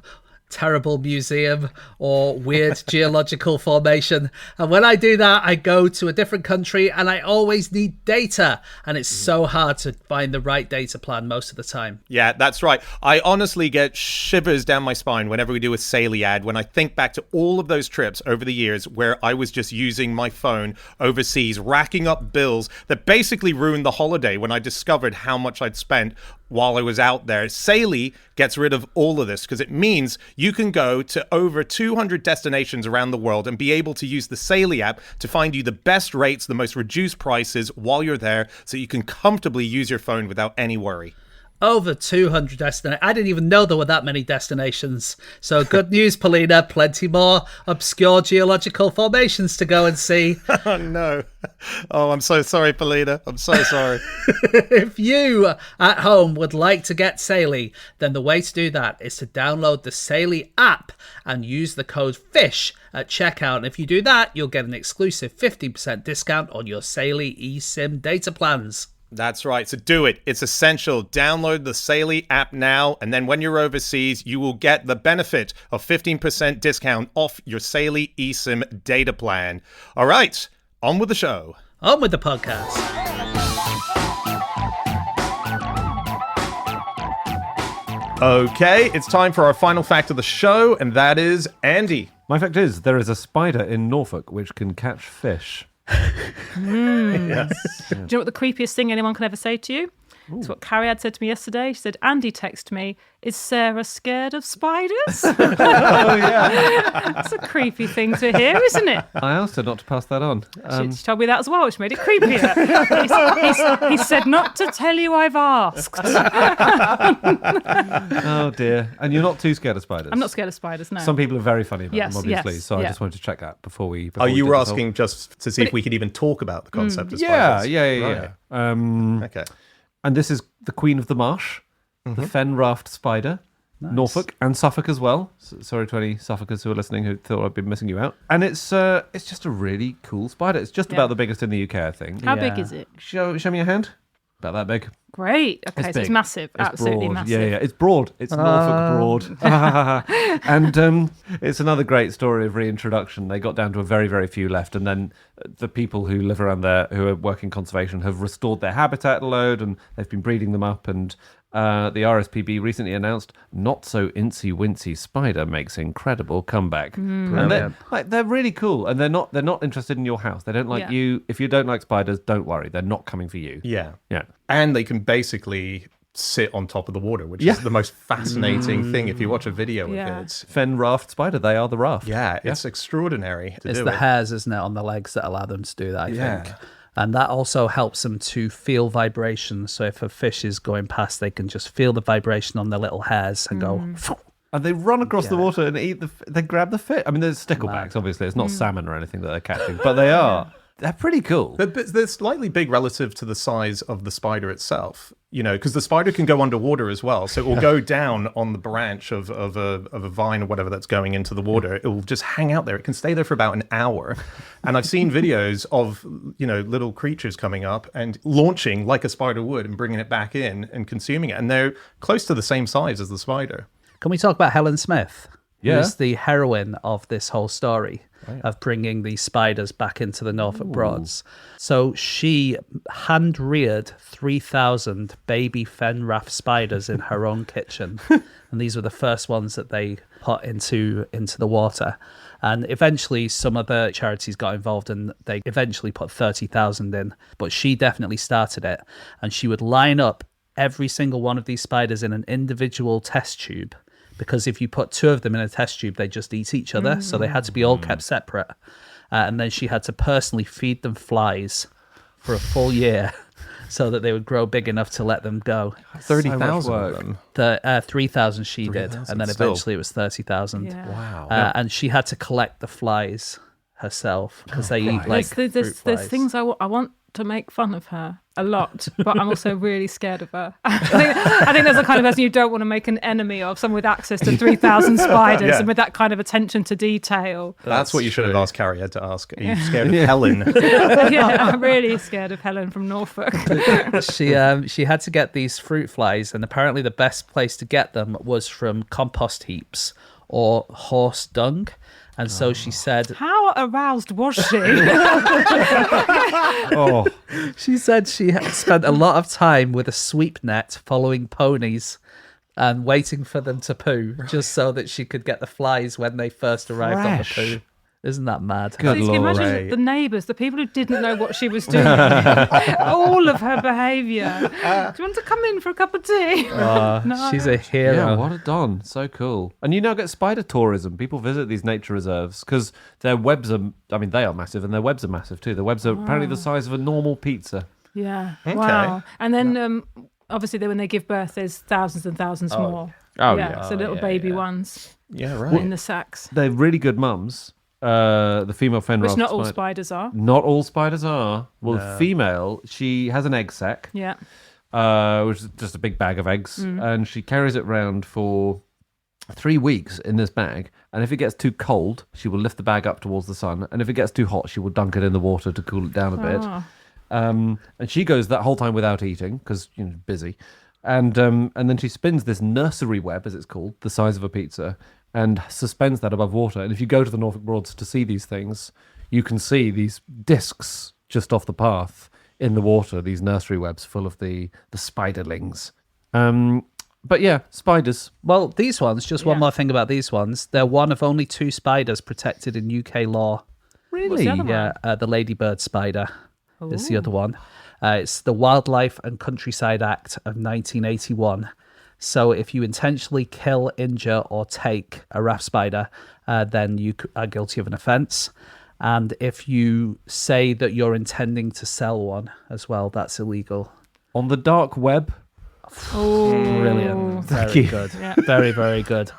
terrible museum or weird geological formation. And when I do that, I go to a different country and I always need data. And it's so hard to find the right data plan most of the time. Yeah, that's right. I honestly get shivers down my spine whenever we do a Saley ad when I think back to all of those trips over the years where I was just using my phone overseas, racking up bills that basically ruined the holiday when I discovered how much I'd spent while I was out there. Saily gets rid of all of this because it means you can go to over 200 destinations around the world and be able to use the Saily app to find you the best rates, the most reduced prices while you're there, so you can comfortably use your phone without any worry. Over 200 destinations. I didn't even know there were that many destinations. So good news, Paulina. Plenty more obscure geological formations to go and see. Oh, no. Oh, I'm so sorry, Paulina. I'm so sorry. If you at home would like to get Saily, then the way to do that is to download the Saily app and use the code FISH at checkout. And if you do that, you'll get an exclusive 15% discount on your Saily eSIM data plans. That's right. So do it. It's essential. Download the Saily app now, and then when you're overseas, you will get the benefit of 15% discount off your Saily eSIM data plan. All right, on with the show. On with the podcast. Okay, it's time for our final fact of the show, and that is Andy. My fact is, there is a spider in Norfolk which can catch fish. Yes. Do you know what the creepiest thing anyone can ever say to you? It's what Carrie had said to me yesterday. She said, Andy texted me, is Sarah scared of spiders? Oh, yeah. That's a creepy thing to hear, isn't it? I asked her not to pass that on. She told me that as well, which made it creepier. He said not to tell you I've asked. Oh, dear. And you're not too scared of spiders? I'm not scared of spiders, no. Some people are very funny about Yes, them, obviously. yes, So I yeah. just wanted to check that before we... Oh, you did were this whole- asking just to see if we could even talk about the concept of Yeah, spiders. yeah. Okay. And this is the Queen of the Marsh, the fen raft spider, Norfolk and Suffolk as well. Sorry to any Suffolkers who are listening who thought I'd been missing you out. And it's just a really cool spider. It's just about the biggest in the UK, I think. How big is it? Show me your hand. About that big. Great. Okay, It's so it's big. massive. It's Absolutely broad. massive. Yeah. It's broad. It's Norfolk broad. And it's another great story of reintroduction. They got down to a very, very few left. And then the people who live around there who are working conservation have restored their habitat a load and they've been breeding them up. And the RSPB recently announced not so incy wincy spider makes incredible comeback. And they're really cool. And they're not interested in your house. They don't like you. If you don't like spiders, don't worry. They're not coming for you. Yeah. Yeah. And they can basically sit on top of the water, which is the most fascinating thing if you watch a video of it. Fen raft spider. They are the raft. Yeah, it's extraordinary to It's do the it. hairs, isn't it, on the legs that allow them to do that, I Yeah. think. And that also helps them to feel vibration. So if a fish is going past, they can just feel the vibration on their little hairs and go... And they run across the water and eat they grab the fish. I mean, there's sticklebacks, obviously. It's not salmon or anything that they're catching, but they are. They're pretty cool. They're slightly big relative to the size of the spider itself, because the spider can go underwater as well. So it will go down on the branch of a vine or whatever that's going into the water. It will just hang out there. It can stay there for about an hour. And I've seen videos of, little creatures coming up and launching like a spider would and bringing it back in and consuming it. And they're close to the same size as the spider. Can we talk about Helen Smith? Yeah. Who's the heroine of this whole story of bringing these spiders back into the Norfolk Broads. So she hand-reared 3,000 baby fen raft spiders in her own kitchen. And these were the first ones that they put into the water. And eventually some other charities got involved and they eventually put 30,000 in. But she definitely started it. And she would line up every single one of these spiders in an individual test tube. Because if you put two of them in a test tube, they just eat each other. So they had to be all kept separate. And then she had to personally feed them flies for a full year so that they would grow big enough to let them go. 30,000 of them. The 3,000 she did. 3,000 And then still. eventually it was 30,000. Yeah. Wow. And she had to collect the flies herself because they eat like There's fruit flies. things I want to make fun of her a lot, but I'm also really scared of her. I think there's a kind of person you don't want to make an enemy of, someone with access to 3,000 spiders and with that kind of attention to detail. That's what you should have asked Carrie had to ask. Are you scared of Helen? Yeah, I'm really scared of Helen from Norfolk. She had to get these fruit flies, and apparently the best place to get them was from compost heaps or horse dung. And so she said... How aroused was she? Oh, She said she had spent a lot of time with a sweep net following ponies and waiting for them to poo just so that she could get the flies when they first arrived on the Fresh. poo. Isn't that mad? Good So you can Lord. imagine the neighbours, the people who didn't know what she was doing, all of her behaviour. Do you want to come in for a cup of tea? No. She's a hero. Yeah, what a don. So cool. And you now get spider tourism. People visit these nature reserves because their webs are, they are massive, and their webs are massive too. The webs are apparently the size of a normal pizza. Yeah. Okay. Wow. And then obviously when they give birth, there's thousands and thousands more. Oh, yeah. So little baby ones Yeah, right. in the sacks. They're really good mums. The female fen Which not all spiders are. Not all spiders are. Well, the female, she has an egg sac, Yeah. which is just a big bag of eggs, and she carries it around for 3 weeks in this bag. And if it gets too cold, she will lift the bag up towards the sun, and if it gets too hot, she will dunk it in the water to cool it down a bit. And she goes that whole time without eating because busy, and then she spins this nursery web, as it's called, the size of a pizza, and suspends that above water. And if you go to the Norfolk Broads to see these things, you can see these discs just off the path in the water, these nursery webs full of the spiderlings. But yeah, spiders. Well, these ones, just one more thing about these ones. They're one of only 2 spiders protected in UK law. Really? What's the other one? Yeah, the ladybird spider is the other one. It's the Wildlife and Countryside Act of 1981. So if you intentionally kill, injure, or take a raft spider, then you are guilty of an offence. And if you say that you're intending to sell one as well, that's illegal. On the dark web. Brilliant. Very good. Yeah. Very, very good.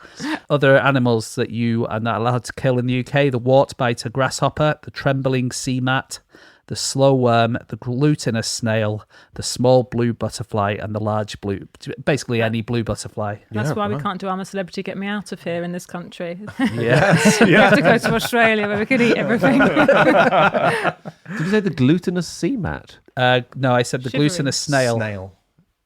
Other animals that you are not allowed to kill in the UK, the wart-biter grasshopper, the trembling sea mat, the slow worm, the glutinous snail, the small blue butterfly, and the large blue, basically any blue butterfly. That's why we can't do I'm a Celebrity, Get Me Out of Here in this country. Yes. We have to go to Australia where we could eat everything. Did you say the glutinous sea mat? No, I said the Shivering. glutinous snail. Snail.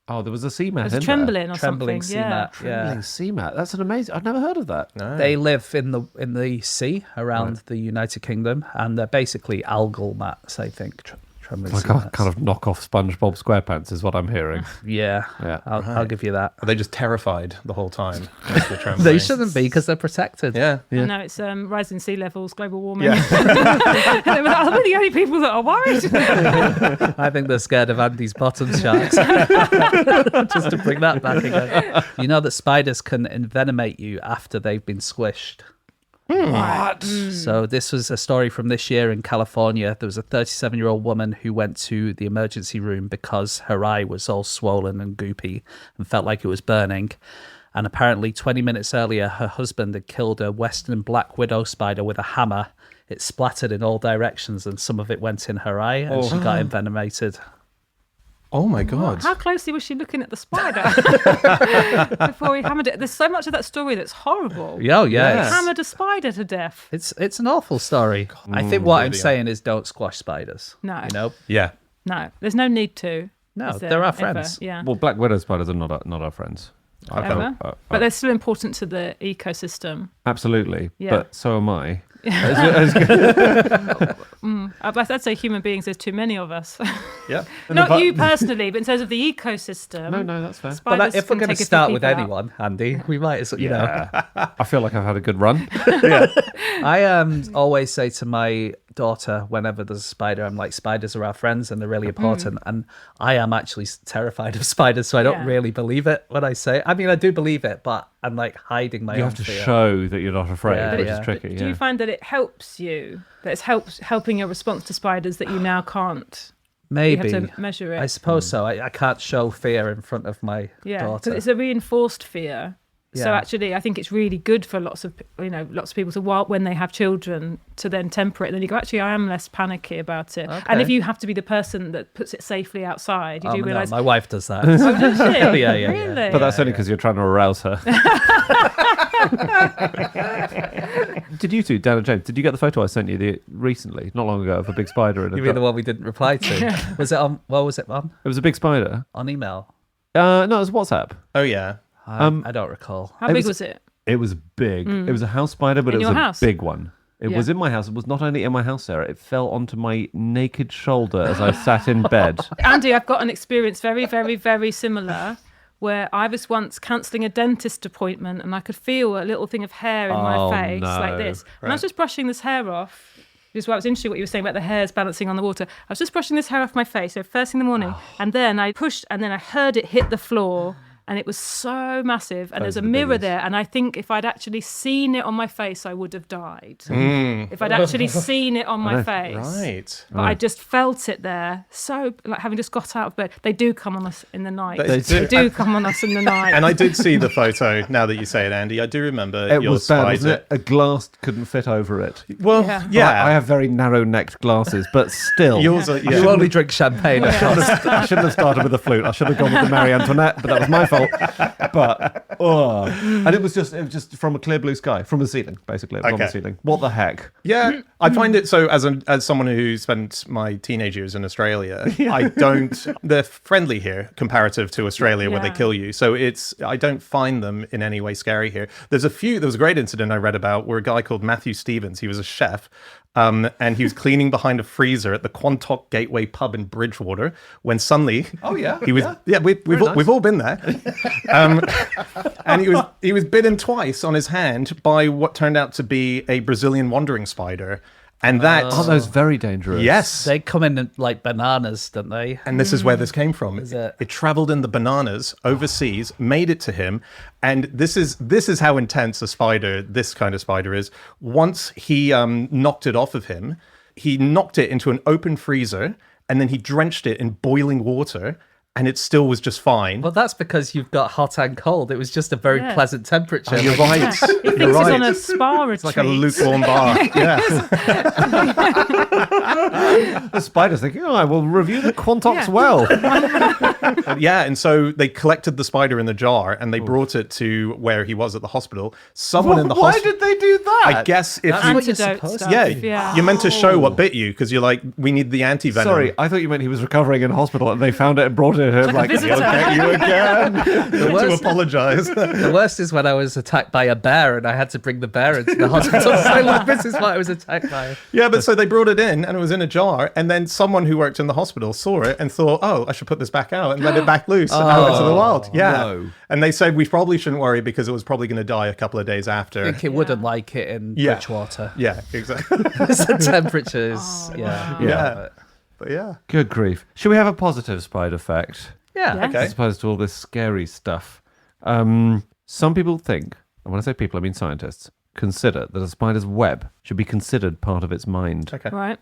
Oh, there was a sea mat There's in trembling or Trembling something. sea mat. there. Yeah. Trembling sea mat. That's an amazing... I've never heard of that. No. They live in the sea around the United Kingdom, and they're basically algal mats, I think. Trembling Like sea a mats. kind of knock-off SpongeBob SquarePants is what I'm hearing. Yeah, Yeah. I'll give you that. Are they just terrified the whole time? That's the trembling? They shouldn't be because they're protected. Yeah. I know it's rising sea levels, global warming. Yeah. And they were like, are we the only people that are worried? I think they're scared of Andy's bottom sharks. Just to bring that back again. You know that spiders can envenomate you after they've been squished. What? So this was a story from this year in California. There was a 37-year-old woman who went to the emergency room because her eye was all swollen and goopy and felt like it was burning. And apparently 20 minutes earlier, her husband had killed a western black widow spider with a hammer. It splattered in all directions and some of it went in her eye and she got envenomated. Oh my God. How closely was she looking at the spider before he hammered it? There's so much of that story that's horrible. Oh, He yeah. hammered a spider to death. It's an awful story. I think what I'm really saying is don't squash spiders. No. You know? Yeah. No, there's no need to. No, is there, they're our ever? friends. Yeah. Well, black widow spiders are not our friends. Ever. But they're still important to the ecosystem. Absolutely. Yeah. But so am I. I'd say human beings, there's too many of us. Yeah. Not you personally, but in terms of the ecosystem. No, that's fair. Spiders But if we're can going to take a few start with people out. anyone, Andy, we might as well, you know. I feel like I've had a good run. I always say to my daughter, whenever there's a spider, I'm like, spiders are our friends and they're really important. And I am actually terrified of spiders, so I don't Yeah. really believe it when I say it. I mean, I do believe it, but I'm like hiding my You own have to fear. show that you're not afraid, Yeah, which yeah. is tricky. Do you find that it helps you? That it's helping your response to spiders that you now can't? Maybe. You have to measure it. I suppose so. I can't show fear in front of my Yeah, daughter. because it's a reinforced fear. So Yeah. actually, I think it's really good for lots of people to when they have children to then temper it. And then you go, actually, I am less panicky about it. And if Okay. you have to be the person that puts it safely outside, you do No, realise. my wife does that. Oh, does she? Yeah, yeah. Really? But that's only because you're trying to arouse her. Did you two, Dan and James, did you get the photo I sent you recently, not long ago, of a big spider in a You mean the one we didn't reply to? Was it on? What was it on? It was a big spider. On email? No, it was WhatsApp. Oh yeah. I don't recall. How It big was- was it? It was big. It was a house spider, but In it was your a house? big one. It Yeah. was in my house. It was not only in my house, Sarah. It fell onto my naked shoulder as I sat in bed. Andy, I've got an experience very, very, very similar where I was once cancelling a dentist appointment and I could feel a little thing of hair in my face like this. And I was just brushing this hair off. This is why it was interesting what you were saying about the hairs balancing on the water. I was just brushing this hair off my face, so first thing in the morning. And then I pushed and then I heard it hit the floor. And it was so massive. And there's a mirror there. And I think if I'd actually seen it on my face, I would have died. If I'd actually seen it on my face. Right. But I just felt it there. So, like, having just got out of bed. They do come on us in the night. They do come on us in the night. And I did see the photo, now that you say it, Andy. I do remember It your was bad, spider. wasn't it? A glass couldn't fit over it. Well, yeah. I have very narrow-necked glasses, but still. Yours are, You only drink champagne. I shouldn't have started with the flute. I should have gone with the Marie Antoinette, but that was my fault. And it was just from a clear blue sky, from the ceiling, basically. It was on the ceiling. What the heck? Yeah, I find it so, as someone who spent my teenage years in Australia, they're friendly here comparative to Australia where they kill you. So I don't find them in any way scary here. There was a great incident I read about where a guy called Matthew Stevens, he was a chef, and he was cleaning behind a freezer at the Quantock Gateway pub in Bridgewater when suddenly we've all been there. And he was bitten twice on his hand by what turned out to be a Brazilian wandering spider. And that Aren't those very dangerous? Yes. They come in like bananas, don't they? And this is where this came from. It traveled in the bananas overseas, made it to him. And this is how intense this kind of spider is. Once he knocked it off of him, he knocked it into an open freezer and then he drenched it in boiling water. And it still was just fine. Well, that's because you've got hot and cold. It was just a very pleasant temperature. You're right. He thinks he's on a spa retreat. It's like a lukewarm bath. Yeah. The spider's thinking, I will review the Quantocks well. And so they collected the spider in the jar and they brought it to where he was at the hospital. Someone in the Why hospital. did they do that? I guess if That's you. what you're Antidote supposed stuff. to. You're meant to show what bit you because you're like, we need the anti-venom. Sorry, I thought you meant he was recovering in hospital and they found it and brought it in. Like a visitor. You'll get you again. To worst- apologise. The worst is when I was attacked by a bear and I had to bring the bear into the hospital. So like, this is what I was attacked by. Yeah, but so they brought it in and it was in a jar, and then someone who worked in the hospital saw it and thought, I should put this back out and let it back loose out into the wild. Yeah. no. And they said we probably shouldn't worry because it was probably going to die a couple of days I after. think it wouldn't like it in Bridgewater. Yeah, exactly. The temperatures. Yeah. But yeah. Good grief. Should we have a positive spider fact? Yeah. Yes. Okay. As opposed to all this scary stuff. Some people think, and when I say people, I mean scientists, consider that a spider's web should be considered part of its mind. Okay. Right.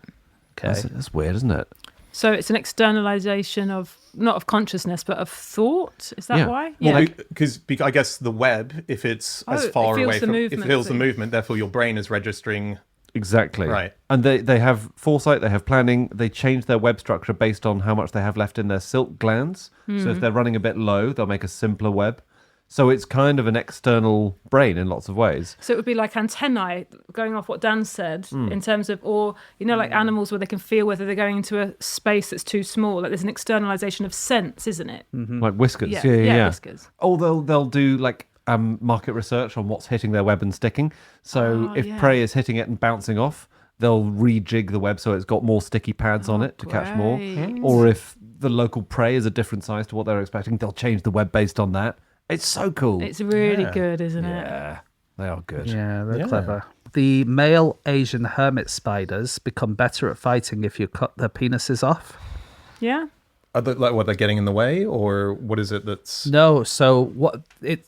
Okay. That's weird, isn't it? So it's an externalization of, not of consciousness, but of thought? Is that Yeah. why? Well, because I guess the web, if it's as it far feels away the from, if movement, it feels so- the movement, therefore your brain is registering. Exactly. Right. And they have foresight, they have planning, they change their web structure based on how much they have left in their silk glands. So if they're running a bit low, they'll make a simpler web. So it's kind of an external brain in lots of ways. So it would be like antennae, going off what Dan said, in terms of, or, like animals where they can feel whether they're going into a space that's too small. Like there's an externalization of sense, isn't it? Like whiskers. Yeah, Yeah. whiskers. Oh, they'll do like market research on what's hitting their web and sticking. So if prey is hitting it and bouncing off, they'll rejig the web so it's got more sticky pads on it to catch more. great. Or if the local prey is a different size to what they're expecting, they'll change the web based on that. It's so cool. It's really good, isn't it? Yeah, they are good. Yeah, they're clever. The male Asian hermit spiders become better at fighting if you cut their penises off. Yeah. Are they, like, what, they're getting in the way, or what is it that's? No, so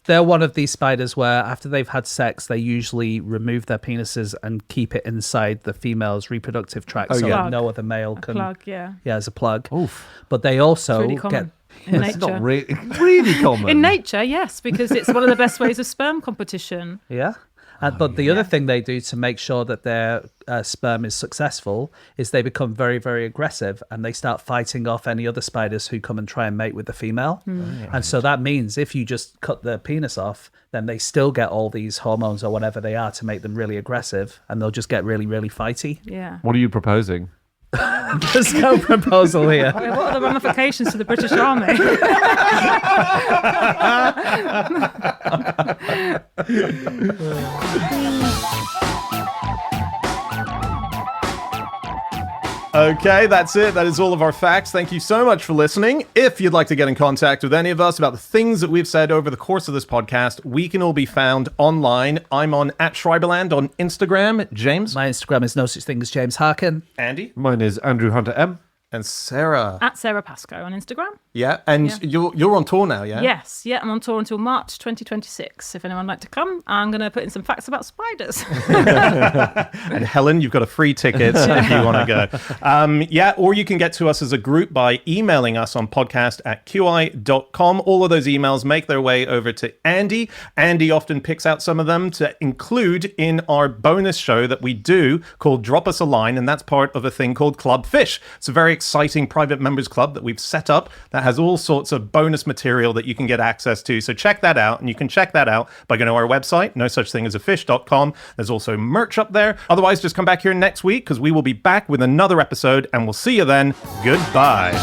they're one of these spiders where after they've had sex, they usually remove their penises and keep it inside the female's reproductive tract, so yeah. no other male A can. plug, yeah. Yeah, as a plug. Oof. But they also It's really get. common in It's nature. not really common. In nature, yes, because it's one of the best ways of sperm competition. Yeah. But the other thing they do to make sure that their sperm is successful is they become very, very aggressive and they start fighting off any other spiders who come and try and mate with the female. And so that means if you just cut their penis off, then they still get all these hormones or whatever they are to make them really aggressive, and they'll just get really, really fighty. Yeah. What are you proposing? There's no proposal here. What are the ramifications to the British Army? Okay, that's it. That is all of our facts. Thank you so much for listening. If you'd like to get in contact with any of us about the things that we've said over the course of this podcast, we can all be found online. I'm on @Schreiberland on Instagram. James? My Instagram is no such thing as James Harkin. Andy? Mine is Andrew Hunter M. And Sarah? Sara Pascoe on Instagram. Yeah, and you're on tour now, yeah? Yes, I'm on tour until March 2026. If anyone would like to come, I'm going to put in some facts about spiders. And Helen, you've got a free ticket if you want to go. Or you can get to us as a group by emailing us on podcast@qi.com. All of those emails make their way over to Andy. Andy often picks out some of them to include in our bonus show that we do called Drop Us a Line, and that's part of a thing called Club Fish. It's a very exciting private members club that we've set up that has all sorts of bonus material that you can get access to. So check that out, and you can check that out by going to our website, nosuchthingasafish.com. There's also merch up there. Otherwise, just come back here next week because we will be back with another episode, and we'll see you then. Goodbye.